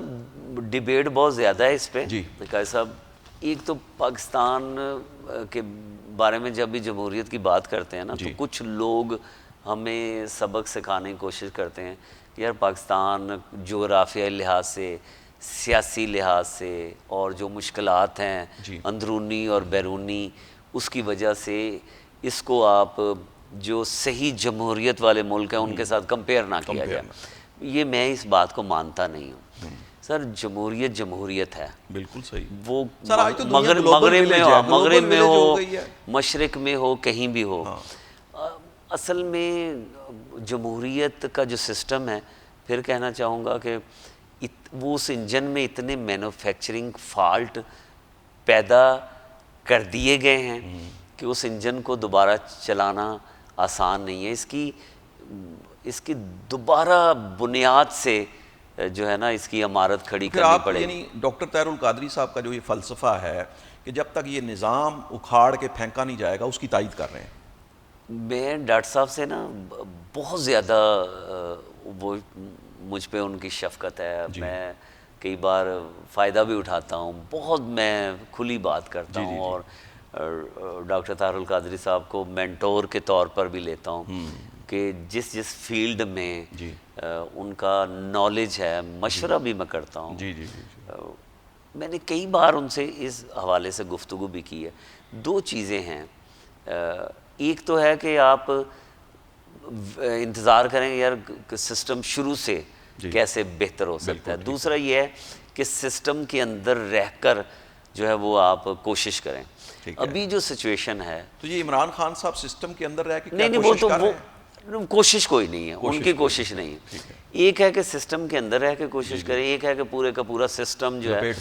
[SPEAKER 1] ڈیبیٹ بہت زیادہ ہے اس پہ.
[SPEAKER 2] جی
[SPEAKER 1] صاحب، ایک تو پاکستان کے بارے میں جب بھی جمہوریت کی بات کرتے ہیں نا تو کچھ لوگ ہمیں سبق سکھانے کی کوشش کرتے ہیں کہ یار پاکستان جغرافیائی لحاظ سے، سیاسی لحاظ سے، اور جو مشکلات ہیں اندرونی اور بیرونی، اس کی وجہ سے اس کو آپ جو صحیح جمہوریت والے ملک ہیں ان کے ساتھ کمپیئر نہ کیا جائے. یہ میں اس بات کو مانتا نہیں ہوں. سر جمہوریت ہے.
[SPEAKER 2] بالکل صحیح.
[SPEAKER 1] وہ
[SPEAKER 2] سر آج تو
[SPEAKER 1] مغرب میں ہو، مشرق میں ہو، کہیں بھی ہو. اصل میں جمہوریت کا جو سسٹم ہے، پھر کہنا چاہوں گا کہ وہ اس انجن میں اتنے مینوفیکچرنگ فالٹ پیدا کر دیے گئے ہیں کہ اس انجن کو دوبارہ چلانا آسان نہیں ہے. اس کی دوبارہ بنیاد سے جو ہے نا اس کی عمارت کھڑی کرنی پڑے گی.
[SPEAKER 2] یعنی ڈاکٹر طاہر القادری صاحب کا جو یہ فلسفہ ہے کہ جب تک یہ نظام اکھاڑ کے پھینکا نہیں جائے گا، اس کی تائید کر رہے ہیں.
[SPEAKER 1] میں ڈاکٹر صاحب سے نا بہت زیادہ وہ مجھ پہ ان کی شفقت ہے. میں کئی بار فائدہ بھی اٹھاتا ہوں، بہت میں کھلی بات کرتا ہوں، اور ڈاکٹر طاہر القادری صاحب کو مینٹور کے طور پر بھی لیتا ہوں کہ جس فیلڈ میں ان کا نالج ہے، مشورہ بھی میں کرتا ہوں. میں نے کئی بار ان سے اس حوالے سے گفتگو بھی کی ہے. دو چیزیں ہیں. ایک تو ہے کہ آپ انتظار کریں یار سسٹم شروع سے کیسے بہتر ہو سکتا ہے. دوسرا یہ ہے کہ سسٹم کے اندر رہ کر جو ہے وہ آپ کوشش کریں. ابھی جو سچویشن ہے،
[SPEAKER 2] تو یہ عمران خان صاحب سسٹم کے اندر رہ کے
[SPEAKER 1] نہیں، وہ کوشش کوئی نہیں ہے، ان کی کوشش نہیں ہے. ایک ہے کہ سسٹم کے اندر رہ کے کوشش کریں، ایک ہے کہ پورے کا پورا سسٹم جو ہے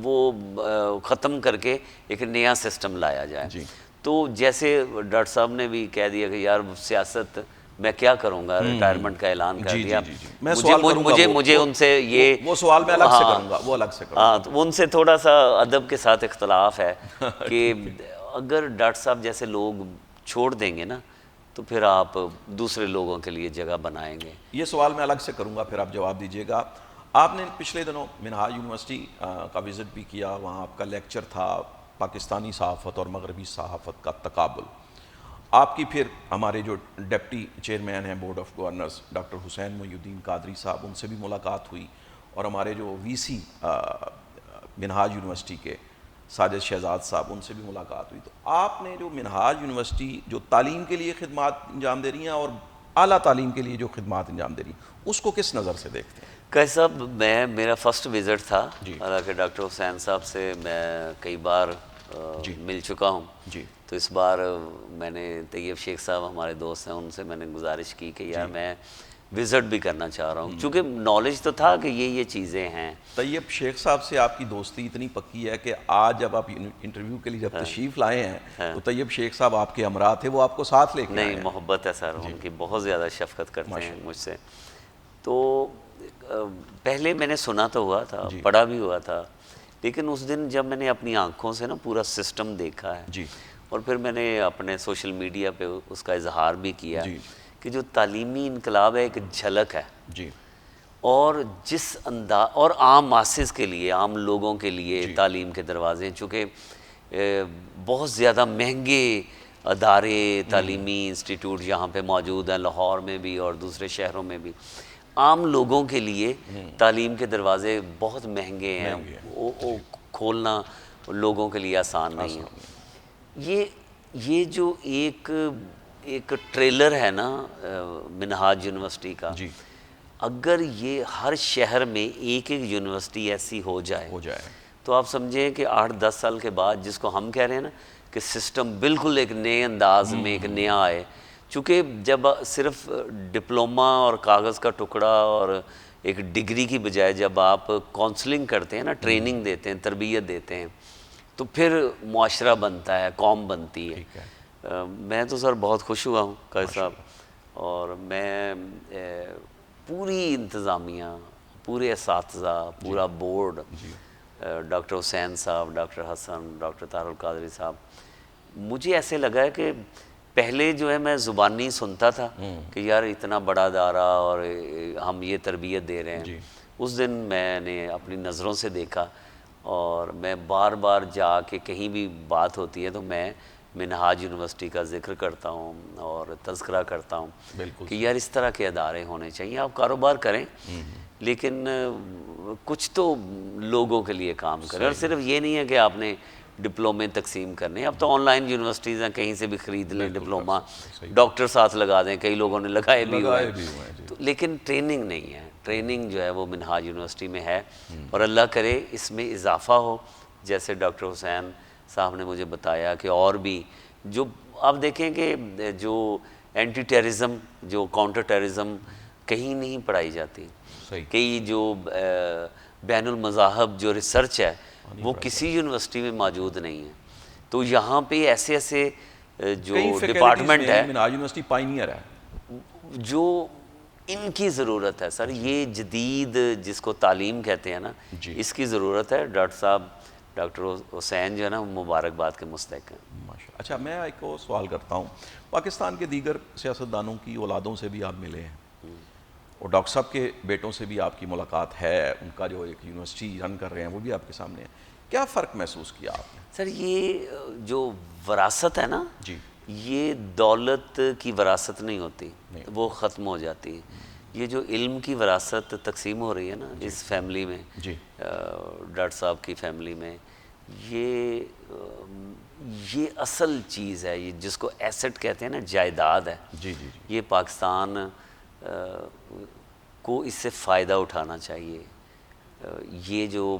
[SPEAKER 1] وہ ختم کر کے ایک نیا سسٹم لایا جائے. تو جیسے ڈاکٹر صاحب نے بھی کہہ دیا کہ یار سیاست میں کیا کروں گا، ریٹائرمنٹ کا اعلان کر دیا. مجھے ان سے
[SPEAKER 2] وہ سوال میں الگ سے کروں گا، وہ الگ سے کروں گا.
[SPEAKER 1] ہاں، تو ان سے تھوڑا سا ادب کے ساتھ اختلاف ہے کہ اگر ڈاکٹر صاحب جیسے لوگ چھوڑ دیں گے نا تو پھر آپ دوسرے لوگوں کے لیے جگہ بنائیں گے.
[SPEAKER 2] یہ سوال میں الگ سے کروں گا، پھر آپ جواب دیجیے گا. آپ نے پچھلے دنوں منہاج یونیورسٹی کا وزٹ بھی کیا، وہاں آپ کا لیکچر تھا پاکستانی صحافت اور مغربی صحافت کا تقابل. آپ کی پھر ہمارے جو ڈپٹی چیئرمین ہیں بورڈ آف گورنرز ڈاکٹر حسین محی الدین قادری صاحب، ان سے بھی ملاقات ہوئی، اور ہمارے جو وی سی منہاج یونیورسٹی کے ساجد شہزاد صاحب، ان سے بھی ملاقات ہوئی. تو آپ نے جو منہاج یونیورسٹی جو تعلیم کے لیے خدمات انجام دے رہی ہیں اور اعلیٰ تعلیم کے لیے جو خدمات انجام دے رہی ہیں، اس کو کس نظر سے دیکھتے ہیں؟
[SPEAKER 1] قیس صاحب، میرا فرسٹ وزٹ تھا، حالانکہ ڈاکٹر حسین صاحب سے میں کئی بار مل چکا ہوں. تو اس بار میں نے طیب شیخ صاحب ہمارے دوست ہیں، ان سے میں نے گزارش کی کہ یار میں وزٹ بھی کرنا چاہ رہا ہوں، چونکہ نالج تو تھا کہ یہ چیزیں ہیں.
[SPEAKER 2] طیب شیخ صاحب سے آپ کی دوستی اتنی پکی ہے کہ آج جب آپ انٹرویو کے لیے جب تشریف لائے ہیں تو طیب شیخ صاحب آپ کے ہمراہ تھے، وہ آپ کو ساتھ لے کے آئے ہیں.
[SPEAKER 1] نہیں، محبت ہے سر، ان کی بہت زیادہ شفقت کرتے ہیں مجھ سے. تو پہلے میں نے سنا تو ہوا تھا، پڑھا بھی ہوا تھا، لیکن اس دن جب میں نے اپنی آنکھوں سے نا پورا سسٹم دیکھا ہے، اور پھر میں نے اپنے سوشل میڈیا پہ اس کا اظہار بھی کیا کہ جو تعلیمی انقلاب ہے ایک جھلک ہے، اور جس انداز اور عام ماسز کے لیے، عام لوگوں کے لیے تعلیم کے دروازے، چونکہ بہت زیادہ مہنگے ادارے، تعلیمی انسٹیٹیوٹ یہاں پہ موجود ہیں، لاہور میں بھی اور دوسرے شہروں میں بھی. عام لوگوں کے لیے تعلیم کے دروازے بہت مہنگے ہیں، وہ کھولنا لوگوں کے لیے آسان نہیں ہے. یہ جو ایک ٹریلر ہے نا منہاج یونیورسٹی کا، اگر یہ ہر شہر میں ایک یونیورسٹی ایسی ہو جائے تو آپ سمجھیں کہ 8-10 سال کے بعد، جس کو ہم کہہ رہے ہیں نا کہ سسٹم بالکل ایک نئے انداز میں ایک نیا آئے. چونکہ جب صرف ڈپلومہ اور کاغذ کا ٹکڑا اور ایک ڈگری کی بجائے جب آپ کونسلنگ کرتے ہیں نا، ٹریننگ دیتے ہیں، تربیت دیتے ہیں، تو پھر معاشرہ بنتا ہے، قوم بنتی ہے. میں تو سر بہت خوش ہوا ہوں قیس صاحب، اور میں پوری انتظامیہ، پورے اساتذہ، پورا بورڈ، ڈاکٹر حسین صاحب، ڈاکٹر حسن، ڈاکٹر طاہر القادری صاحب، مجھے ایسے لگا ہے کہ پہلے جو ہے میں زبانی سنتا تھا کہ یار اتنا بڑا ادارہ اور ہم یہ تربیت دے رہے ہیں. اس دن میں نے اپنی نظروں سے دیکھا، اور میں بار بار جا کے کہیں بھی بات ہوتی ہے تو میں منہاج یونیورسٹی کا ذکر کرتا ہوں اور تذکرہ کرتا ہوں
[SPEAKER 2] بالکل
[SPEAKER 1] کہ یار اس طرح کے ادارے ہونے چاہیے. آپ کاروبار کریں لیکن کچھ تو لوگوں کے لیے کام کریں, اور صرف یہ نہیں ہے کہ آپ نے ڈپلومے تقسیم کرنے. اب تو آن لائن یونیورسٹیز ہیں, کہیں سے بھی خرید لیں ڈپلوما, ڈاکٹر ساتھ لگا دیں, کئی لوگوں نے لگائے بھی ہوئے ہیں. تو لیکن ٹریننگ نہیں ہے. ٹریننگ جو ہے وہ منہاج یونیورسٹی میں ہے, اور اللہ کرے اس میں اضافہ ہو. جیسے ڈاکٹر حسین صاحب نے مجھے بتایا کہ اور بھی جو آپ دیکھیں کہ جو اینٹی ٹیررزم, جو کاؤنٹر ٹیررزم کہیں نہیں پڑھائی جاتی. کئی جو بین المذاہب جو ریسرچ ہے وہ کسی یونیورسٹی میں موجود نہیں ہے. تو یہاں پہ ایسے ایسے جو ڈپارٹمنٹ ہے,
[SPEAKER 2] منہاج یونیورسٹی پائنیئر ہے,
[SPEAKER 1] جو ان کی ضرورت ہے سر. یہ جدید جس کو تعلیم کہتے ہیں نا, اس کی ضرورت ہے. ڈاکٹر صاحب ڈاکٹر حسین جو ہے نا مبارکباد کے مستحق ہیں.
[SPEAKER 2] اچھا, میں ایک اور سوال کرتا ہوں. پاکستان کے دیگر سیاستدانوں کی اولادوں سے بھی آپ ملے ہیں, اور ڈاکٹر صاحب کے بیٹوں سے بھی آپ کی ملاقات ہے. ان کا جو ایک یونیورسٹی رن کر رہے ہیں وہ بھی آپ کے سامنے ہے. کیا فرق محسوس کیا آپ نے؟
[SPEAKER 1] سر یہ جو وراثت ہے نا,
[SPEAKER 2] جی,
[SPEAKER 1] یہ دولت کی وراثت نہیں ہوتی, وہ ختم ہو جاتی ہے. یہ جو علم کی وراثت تقسیم ہو رہی ہے نا اس فیملی میں, ڈاکٹر صاحب کی فیملی میں, یہ اصل چیز ہے. یہ جس کو ایسٹ کہتے ہیں نا, جائیداد ہے. یہ پاکستان کو اس سے فائدہ اٹھانا چاہیے. یہ جو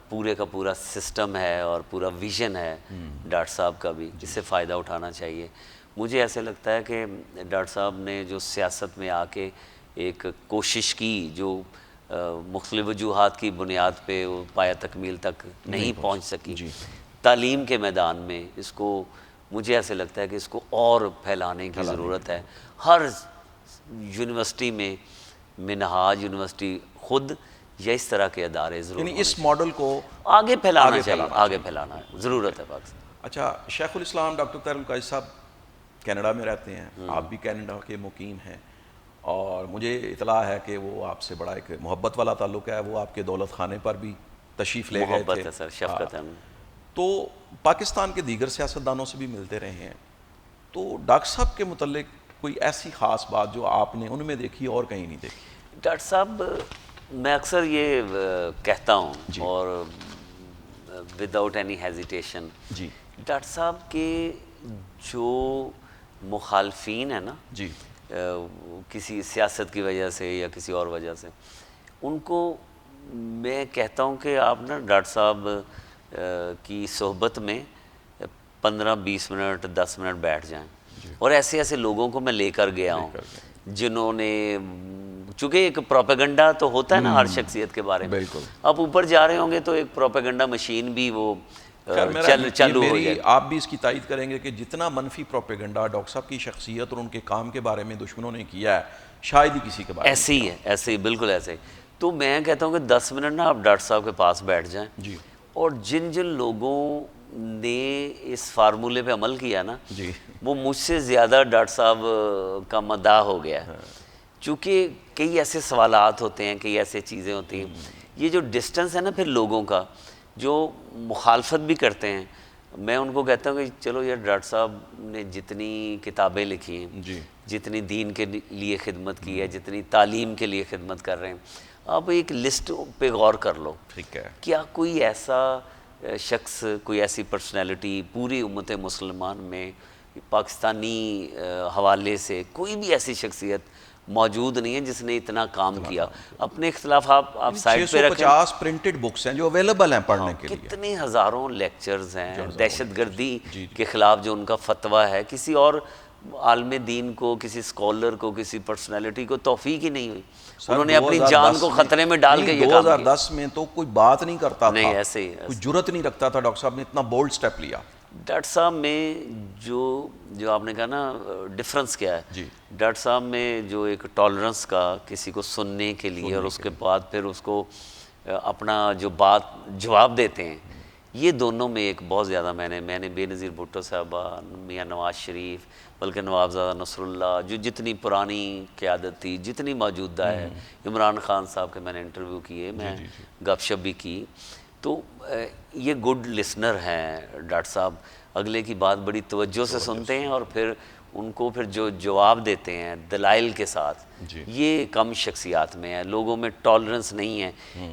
[SPEAKER 1] پورے کا پورا سسٹم ہے اور پورا ویژن ہے ڈاکٹر صاحب کا بھی, اس سے فائدہ اٹھانا چاہیے. مجھے ایسے لگتا ہے کہ ڈاکٹر صاحب نے جو سیاست میں آ کے ایک کوشش کی, جو مختلف وجوہات کی بنیاد پہ وہ پایہ تکمیل تک نہیں پہنچ سکی, تعلیم کے میدان میں اس کو مجھے ایسے لگتا ہے کہ اس کو اور پھیلانے کی ضرورت ہے. ہر یونیورسٹی میں منہاج یونیورسٹی خود یا اس طرح کے ادارے ضرور,
[SPEAKER 2] یعنی اس ماڈل کو
[SPEAKER 1] آگے پھیلانا چاہیے, آگے پھیلانا ضرورت ہے پاکستان.
[SPEAKER 2] اچھا, شیخ الاسلام ڈاکٹر طاہر القادری صاحب کینیڈا میں رہتے ہیں, آپ بھی کینیڈا کے مقیم ہیں, اور مجھے اطلاع ہے کہ وہ آپ سے بڑا ایک محبت والا تعلق ہے. وہ آپ کے دولت خانے پر بھی تشریف لے گئے تھے.
[SPEAKER 1] محبت ہے سر, شفقت ہے.
[SPEAKER 2] تو پاکستان کے دیگر سیاستدانوں سے بھی ملتے رہے ہیں, تو ڈاکٹر صاحب کے متعلق کوئی ایسی خاص بات جو آپ نے ان میں دیکھی اور کہیں نہیں دیکھی؟
[SPEAKER 1] ڈاکٹر صاحب میں اکثر یہ کہتا ہوں, اور وداؤٹ اینی ہیزیٹیشن, ڈاکٹر صاحب کے جو مخالفین ہیں نا, کسی سیاست کی وجہ سے یا کسی اور وجہ سے, ان کو میں کہتا ہوں کہ آپ نا ڈاکٹر صاحب کی صحبت میں 15-20 منٹ 10 منٹ بیٹھ جائیں. اور ایسے ایسے لوگوں کو میں لے کر گیا ہوں جنہوں نے, چونکہ ایک پروپیگنڈا تو ہوتا ہے نا ہر شخصیت کے بارے میں, آپ اوپر جا رہے ہوں گے تو ایک پروپیگنڈا مشین بھی وہ چالو ہو جائے.
[SPEAKER 2] آپ بھی اس کی تائید کریں گے کہ جتنا منفی پروپیگنڈا ڈاکٹر صاحب کی شخصیت اور ان کے کام کے بارے میں دشمنوں نے کیا ہے, شاید ہی کسی کے بارے میں
[SPEAKER 1] ایسے ہی ہے, ایسے ہی بالکل ایسے ہی. تو میں کہتا ہوں کہ 10 منٹ نا آپ ڈاکٹر صاحب کے پاس بیٹھ جائیں, اور جن جن لوگوں نے اس فارمولے پہ عمل کیا نا, وہ مجھ سے زیادہ ڈاکٹر صاحب کا مداح ہو گیا. چونکہ کئی ایسے سوالات ہوتے ہیں, کئی ایسے چیزیں ہوتی ہیں. یہ جو ڈسٹنس ہے نا پھر لوگوں کا, جو مخالفت بھی کرتے ہیں, میں ان کو کہتا ہوں کہ چلو یار ڈاکٹر صاحب نے جتنی کتابیں لکھی ہیں, جتنی دین کے لیے خدمت کی ہے, جتنی تعلیم کے لیے خدمت کر رہے ہیں, آپ ایک لسٹ پہ غور کر لو. کیا کوئی ایسا شخص, کوئی ایسی پرسنالٹی پوری امت مسلمان میں پاکستانی حوالے سے کوئی بھی ایسی شخصیت موجود نہیں ہے جس نے اتنا کام کیا. اپنے اختلاف آپ سائڈ پہ رکھیں.
[SPEAKER 2] 650 پرنٹڈ بکس ہیں جو اویلیبل ہیں پڑھنے کے لیے.
[SPEAKER 1] کتنے ہزاروں لیکچرز ہیں. دہشت گردی کے خلاف جو ان کا فتویٰ ہے, کسی اور عالم دین کو, کسی اسکالر کو, کسی پرسنالٹی کو توفیق ہی نہیں ہوئی. انہوں نے اپنی جان کو خطرے میں ڈال کے یہ کام کیا.
[SPEAKER 2] 2010 میں تو کوئی بات نہیں کرتا تھا,
[SPEAKER 1] نہیں ایسے ہی,
[SPEAKER 2] کوئی جرت نہیں رکھتا تھا. ڈاکٹر صاحب نے اتنا بولڈ سٹیپ لیا.
[SPEAKER 1] ڈاکٹر صاحب میں جو آپ نے کہا نا ڈفرنس کیا ہے, ڈاکٹر صاحب میں جو ایک ٹالرنس کا کسی کو سننے کے لیے, اور اس کے بعد پھر اس کو اپنا جو بات جواب دیتے ہیں, یہ دونوں میں ایک بہت زیادہ میں نے بے نظیر بھٹو صاحبہ, میاں نواز شریف, بلکہ نوابزادہ نصر اللہ, جو جتنی پرانی قیادت تھی, جتنی موجودہ ہے, عمران خان صاحب کے میں نے انٹرویو کیے, میں گپ شپ بھی کی, تو یہ گڈ لسنر ہیں ڈاکٹر صاحب، اگلے کی بات بڑی توجہ سے سنتے ہیں اور پھر ان کو پھر جو جواب دیتے ہیں دلائل کے ساتھ، یہ کم شخصیات میں ہے، لوگوں میں ٹالرنس نہیں ہے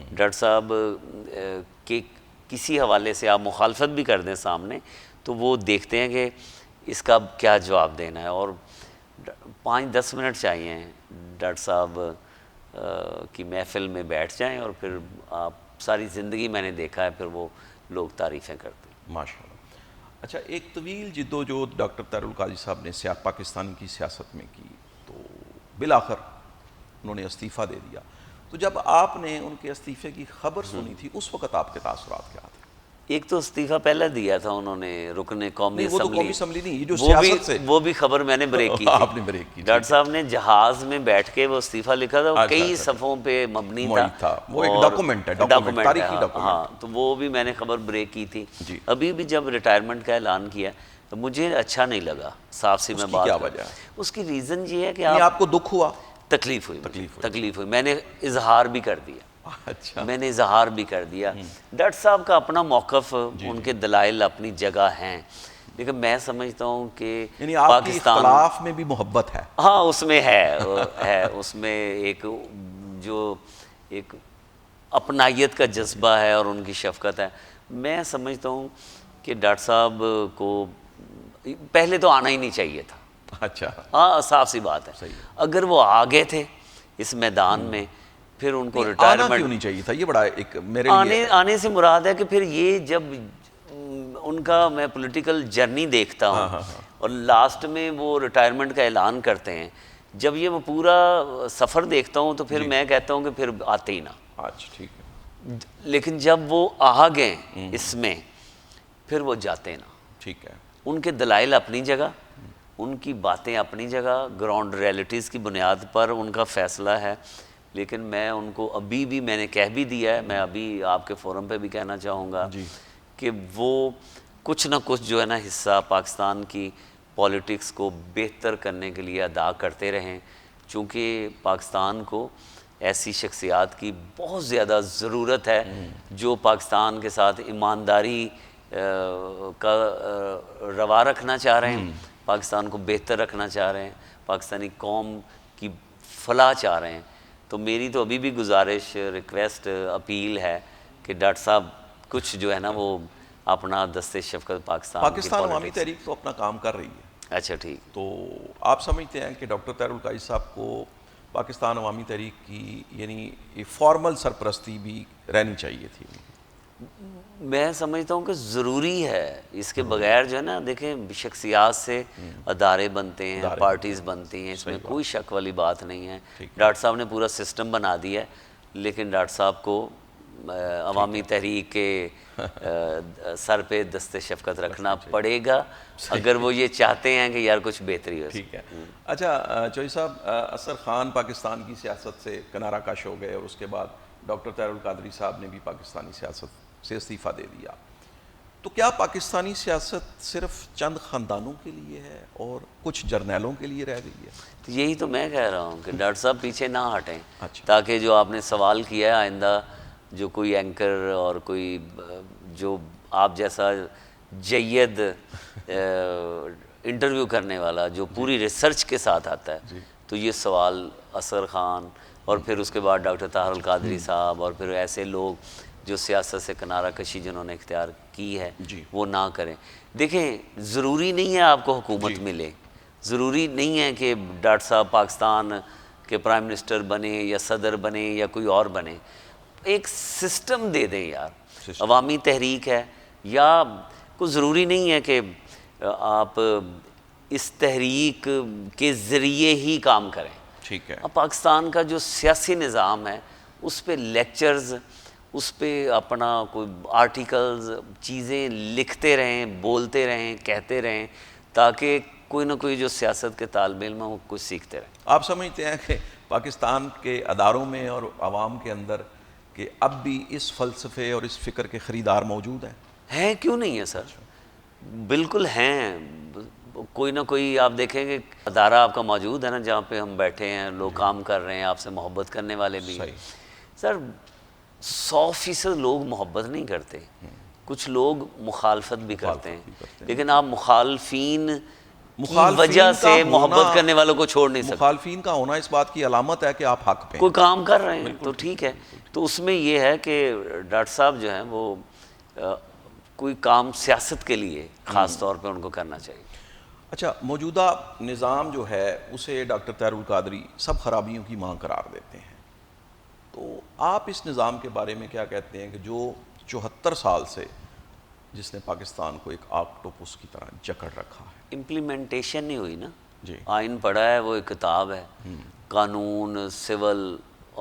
[SPEAKER 1] ڈاکٹر صاحب کہ کسی حوالے سے آپ مخالفت بھی کر دیں سامنے تو وہ دیکھتے ہیں کہ اس کا کیا جواب دینا ہے، اور 5-10 منٹ چاہیے ڈاکٹر صاحب کی محفل میں بیٹھ جائیں اور پھر آپ ساری زندگی میں نے دیکھا ہے پھر وہ لوگ تعریفیں کرتے ہیں۔
[SPEAKER 2] ماشاء اللہ۔ اچھا، ایک طویل جد و جہد ڈاکٹر طاہر القادری صاحب نے پاکستان کی سیاست میں کی تو بالآخر انہوں نے استعفیٰ دے دیا، تو جب آپ نے ان کے استعفے کی خبر سنی تھی اس وقت آپ کے تاثرات کیا تھے؟
[SPEAKER 1] ایک تو استعفیٰ پہلے دیا تھا انہوں نے رکن قومی
[SPEAKER 2] وہ تو قومی
[SPEAKER 1] اسمبلی،
[SPEAKER 2] اسمبلی نہیں، یہ جو سیاست سے
[SPEAKER 1] وہ بھی خبر میں نے بریک کی
[SPEAKER 2] آپ نے
[SPEAKER 1] تھی،
[SPEAKER 2] بریک کی،
[SPEAKER 1] ڈاکٹر صاحب نے جہاز میں بیٹھ کے وہ استعفیٰ لکھا تھا، وہ کئی صفحوں پہ مبنی
[SPEAKER 2] تھا، وہ ایک ڈاکومنٹ ہے، تاریخی ڈاکومنٹ۔
[SPEAKER 1] ہاں، تو وہ بھی میں نے خبر بریک کی تھی۔ ابھی بھی جب ریٹائرمنٹ کا اعلان کیا تو مجھے اچھا نہیں لگا، صاف سی میں بات کروں۔ اس کی ریزن یہ ہے کہ
[SPEAKER 2] آپ کو دکھ ہوا؟
[SPEAKER 1] تکلیف ہوئی، میں نے اظہار بھی کر دیا، میں نے اظہار بھی کر دیا۔ ڈاکٹر صاحب کا اپنا موقف، ان کے دلائل اپنی جگہ ہیں، لیکن میں سمجھتا ہوں کہ
[SPEAKER 2] پاکستان اختلاف میں بھی محبت ہے۔
[SPEAKER 1] ہاں، اس میں ہے اس میں ایک جو ایک اپنائیت کا جذبہ ہے اور ان کی شفقت ہے۔ میں سمجھتا ہوں کہ ڈاکٹر صاحب کو پہلے تو آنا ہی نہیں چاہیے تھا۔
[SPEAKER 2] اچھا،
[SPEAKER 1] ہاں، صاف سی بات ہے، اگر وہ آگے تھے اس میدان میں پھر ان کو ریٹائرمنٹ
[SPEAKER 2] کیوں نہیں چاہیے تھا؟ یہ بڑا ایک میرے لیے
[SPEAKER 1] آنے سے مراد ہے کہ پھر یہ جب ان کا میں پولیٹیکل جرنی دیکھتا ہوں اور لاسٹ میں وہ ریٹائرمنٹ کا اعلان کرتے ہیں، جب یہ وہ پورا سفر دیکھتا ہوں تو پھر میں کہتا ہوں کہ پھر آتے ہی نہ۔
[SPEAKER 2] اچھا، ٹھیک ہے،
[SPEAKER 1] لیکن جب وہ آ گئے اس میں پھر وہ جاتے نہ۔
[SPEAKER 2] ٹھیک ہے،
[SPEAKER 1] ان کے دلائل اپنی جگہ، ان کی باتیں اپنی جگہ، گراؤنڈ ریئلٹیز کی بنیاد پر ان کا فیصلہ ہے، لیکن میں ان کو ابھی بھی میں نے کہہ بھی دیا ہے، میں ابھی آپ کے فورم پہ بھی کہنا چاہوں گا کہ وہ کچھ نہ کچھ جو ہے نا حصہ پاکستان کی پولیٹکس کو بہتر کرنے کے لیے ادا کرتے رہیں، چونکہ پاکستان کو ایسی شخصیات کی بہت زیادہ ضرورت ہے جو پاکستان کے ساتھ ایمانداری کا روا رکھنا چاہ رہے ہیں، پاکستان کو بہتر رکھنا چاہ رہے ہیں، پاکستانی قوم کی فلاح چاہ رہے ہیں۔ تو میری تو ابھی بھی گزارش، ریکویسٹ، اپیل ہے کہ ڈاکٹر صاحب کچھ جو ہے نا وہ اپنا دست شفقت
[SPEAKER 2] پاکستان عوامی تحریک تو اپنا کام کر رہی ہے۔
[SPEAKER 1] اچھا، ٹھیک۔
[SPEAKER 2] تو آپ سمجھتے ہیں کہ ڈاکٹر طاہر القادری صاحب کو پاکستان عوامی تحریک کی یعنی فارمل سرپرستی بھی رہنی چاہیے تھی؟
[SPEAKER 1] میں سمجھتا ہوں کہ ضروری ہے، اس کے بغیر جو ہے نا دیکھیں شخصیات سے ادارے بنتے ہیں، پارٹیز بنتی ہیں، اس میں کوئی شک والی بات نہیں ہے۔ ڈاکٹر صاحب نے پورا سسٹم بنا دیا ہے، لیکن ڈاکٹر صاحب کو عوامی تحریک کے سر پہ دست شفقت رکھنا پڑے گا اگر وہ یہ چاہتے ہیں کہ یار کچھ بہتری ہو۔
[SPEAKER 2] ٹھیک ہے۔ اچھا چوہدری صاحب، اصغر خان پاکستان کی سیاست سے کنارہ کش ہو گئے اور اس کے بعد ڈاکٹر طاہر القادری صاحب نے بھی پاکستانی سیاست سے استعفیٰ دے دیا، تو کیا پاکستانی سیاست صرف چند خاندانوں کے لیے ہے اور کچھ جرنیلوں کے لیے رہ گئی ہے؟
[SPEAKER 1] تو یہی تو میں کہہ رہا ہوں کہ ڈاکٹر صاحب پیچھے نہ ہٹیں، تاکہ جو آپ نے سوال کیا ہے آئندہ جو کوئی اینکر اور کوئی جو آپ جیسا جید انٹرویو کرنے والا جو پوری ریسرچ کے ساتھ آتا ہے، تو یہ سوال اصغر خان اور پھر اس کے بعد ڈاکٹر طاہر القادری صاحب اور پھر ایسے لوگ جو سیاست سے کنارہ کشی جنہوں نے اختیار کی ہے وہ نہ کریں۔ دیکھیں، ضروری نہیں ہے آپ کو حکومت ملے، ضروری نہیں ہے کہ ڈاکٹر صاحب پاکستان کے پرائم منسٹر بنے یا صدر بنے یا کوئی اور بنے، ایک سسٹم دے دیں یار۔ عوامی تحریک ہے یا کوئی ضروری نہیں ہے کہ آپ اس تحریک کے ذریعے ہی کام کریں۔
[SPEAKER 2] ٹھیک ہے۔
[SPEAKER 1] اب پاکستان کا جو سیاسی نظام ہے اس پہ لیکچرز، اس پہ اپنا کوئی آرٹیکلز، چیزیں لکھتے رہیں، بولتے رہیں، کہتے رہیں، تاکہ کوئی نہ کوئی جو سیاست کے طالب علم ہیں وہ کچھ سیکھتے رہیں۔
[SPEAKER 2] آپ سمجھتے ہیں کہ پاکستان کے اداروں میں اور عوام کے اندر کہ اب بھی اس فلسفے اور اس فکر کے خریدار موجود ہیں؟
[SPEAKER 1] کیوں نہیں ہے سر؟ بالکل ہیں، کوئی نہ کوئی آپ دیکھیں گے ادارہ آپ کا موجود ہے نا جہاں پہ ہم بیٹھے ہیں، لوگ کام کر رہے ہیں، آپ سے محبت کرنے والے بھی۔ سر 100% لوگ محبت نہیں کرتے، کچھ لوگ مخالفت بھی کرتے ہیں، لیکن آپ مخالفین کی وجہ سے محبت کرنے والوں کو چھوڑ نہیں سکتے۔
[SPEAKER 2] مخالفین کا ہونا اس بات کی علامت ہے کہ آپ حق پہ ہیں،
[SPEAKER 1] کوئی کام کر رہے ہیں تو ٹھیک ہے۔ تو اس میں یہ ہے کہ ڈاکٹر صاحب جو ہیں وہ کوئی کام سیاست کے لیے خاص طور پہ ان کو کرنا چاہیے۔
[SPEAKER 2] اچھا، موجودہ نظام جو ہے اسے ڈاکٹر طاہر القادری سب خرابیوں کی ماں قرار دیتے ہیں، تو آپ اس نظام کے بارے میں کیا کہتے ہیں کہ جو 74 سال سے جس نے پاکستان کو ایک آکٹوپس کی طرح جکڑ رکھا ہے؟
[SPEAKER 1] امپلیمنٹیشن نہیں ہوئی نا
[SPEAKER 2] جی،
[SPEAKER 1] آئین پڑھا ہے، وہ ایک کتاب ہے، قانون سول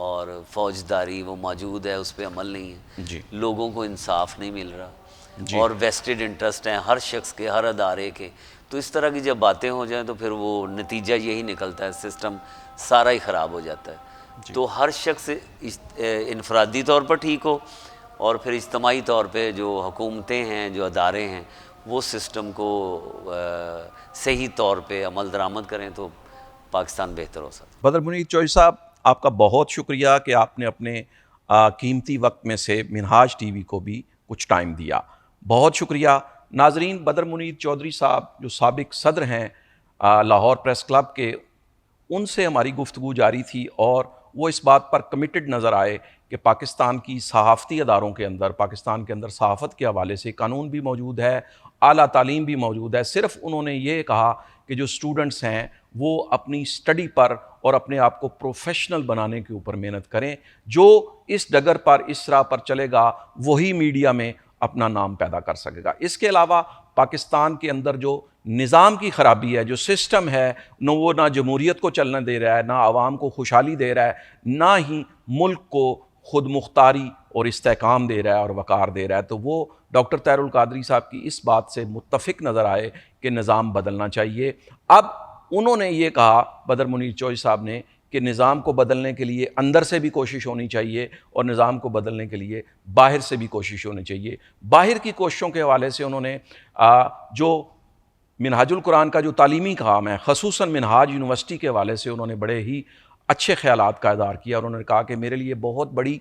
[SPEAKER 1] اور فوجداری وہ موجود ہے، اس پہ عمل نہیں ہے،
[SPEAKER 2] جی
[SPEAKER 1] لوگوں کو انصاف نہیں مل رہا،
[SPEAKER 2] جی،
[SPEAKER 1] اور ویسٹڈ انٹرسٹ ہیں ہر شخص کے، ہر ادارے کے، تو اس طرح کی جب باتیں ہو جائیں تو پھر وہ نتیجہ یہی نکلتا ہے، سسٹم سارا ہی خراب ہو جاتا ہے۔ تو ہر شخص انفرادی طور پر ٹھیک ہو، اور پھر اجتماعی طور پہ جو حکومتیں ہیں، جو ادارے ہیں، وہ سسٹم کو صحیح طور پہ عمل درآمد کریں تو پاکستان بہتر ہو سکتا ہے۔
[SPEAKER 2] بدر منیر چوہدری صاحب، آپ کا بہت شکریہ کہ آپ نے اپنے قیمتی وقت میں سے منہاج ٹی وی کو بھی کچھ ٹائم دیا، بہت شکریہ۔ ناظرین، بدر منیر چوہدری صاحب جو سابق صدر ہیں لاہور پریس کلب کے، ان سے ہماری گفتگو جاری تھی، اور وہ اس بات پر کمیٹڈ نظر آئے کہ پاکستان کی صحافتی اداروں کے اندر، پاکستان کے اندر صحافت کے حوالے سے قانون بھی موجود ہے، اعلیٰ تعلیم بھی موجود ہے۔ صرف انہوں نے یہ کہا کہ جو اسٹوڈنٹس ہیں وہ اپنی سٹڈی پر اور اپنے آپ کو پروفیشنل بنانے کے اوپر محنت کریں، جو اس ڈگر پر، اس راہ پر چلے گا وہی میڈیا میں اپنا نام پیدا کر سکے گا۔ اس کے علاوہ پاکستان کے اندر جو نظام کی خرابی ہے، جو سسٹم ہے، وہ نہ جمہوریت کو چلنے دے رہا ہے، نہ عوام کو خوشحالی دے رہا ہے، نہ ہی ملک کو خود مختاری اور استحکام دے رہا ہے اور وقار دے رہا ہے۔ تو وہ ڈاکٹر طاہر القادری صاحب کی اس بات سے متفق نظر آئے کہ نظام بدلنا چاہیے۔ اب انہوں نے یہ کہا، بدر منیر چوہدری صاحب نے، کہ نظام کو بدلنے کے لیے اندر سے بھی کوشش ہونی چاہیے، اور نظام کو بدلنے کے لیے باہر سے بھی کوشش ہونی چاہیے۔ باہر کی کوششوں کے حوالے سے انہوں نے جو منہاج القرآن کا جو تعلیمی کام ہے، خصوصاً منہاج یونیورسٹی کے حوالے سے انہوں نے بڑے ہی اچھے خیالات کا اظہار کیا، اور انہوں نے کہا کہ میرے لیے بہت بڑی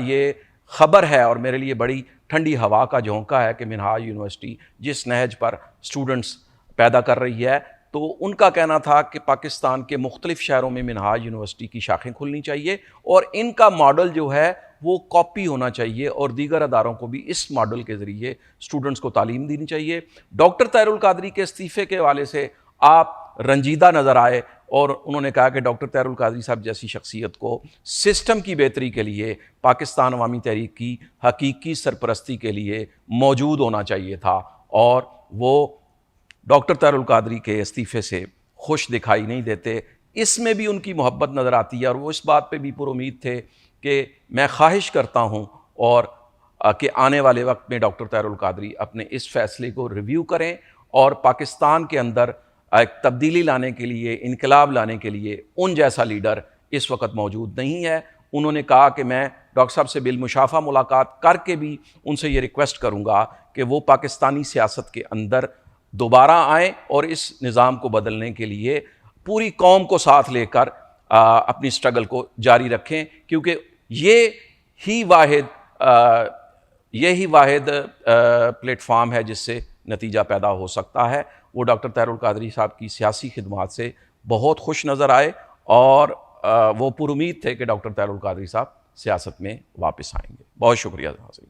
[SPEAKER 2] یہ خبر ہے اور میرے لیے بڑی ٹھنڈی ہوا کا جھونکا ہے کہ منہاج یونیورسٹی جس نہج پر اسٹوڈنٹس پیدا کر رہی ہے، تو ان کا کہنا تھا کہ پاکستان کے مختلف شہروں میں منہاج یونیورسٹی کی شاخیں کھلنی چاہیے، اور ان کا ماڈل جو ہے وہ کاپی ہونا چاہیے، اور دیگر اداروں کو بھی اس ماڈل کے ذریعے اسٹوڈنٹس کو تعلیم دینی چاہیے۔ ڈاکٹر طاہر القادری کے استعفے کے حوالے سے آپ رنجیدہ نظر آئے، اور انہوں نے کہا کہ ڈاکٹر طاہر القادری صاحب جیسی شخصیت کو سسٹم کی بہتری کے لیے، پاکستان عوامی تحریک کی حقیقی سرپرستی کے لیے موجود ہونا چاہیے تھا، اور وہ ڈاکٹر طاہر القادری کے استعفے سے خوش دکھائی نہیں دیتے۔ اس میں بھی ان کی محبت نظر آتی ہے، اور وہ اس بات پہ بھی پر امید تھے کہ میں خواہش کرتا ہوں اور کہ آنے والے وقت میں ڈاکٹر طاہر القادری اپنے اس فیصلے کو ریویو کریں، اور پاکستان کے اندر ایک تبدیلی لانے کے لیے، انقلاب لانے کے لیے ان جیسا لیڈر اس وقت موجود نہیں ہے۔ انہوں نے کہا کہ میں ڈاکٹر صاحب سے بالمشافہ ملاقات کر کے بھی ان سے یہ ریکویسٹ کروں گا کہ وہ پاکستانی سیاست کے اندر دوبارہ آئیں، اور اس نظام کو بدلنے کے لیے پوری قوم کو ساتھ لے کر اپنی سٹرگل کو جاری رکھیں، کیونکہ یہی واحد پلیٹ فارم ہے جس سے نتیجہ پیدا ہو سکتا ہے۔ وہ ڈاکٹر طاہر القادری صاحب کی سیاسی خدمات سے بہت خوش نظر آئے، اور وہ پر امید تھے کہ ڈاکٹر طاہر القادری صاحب سیاست میں واپس آئیں گے۔ بہت شکریہ حاضرین۔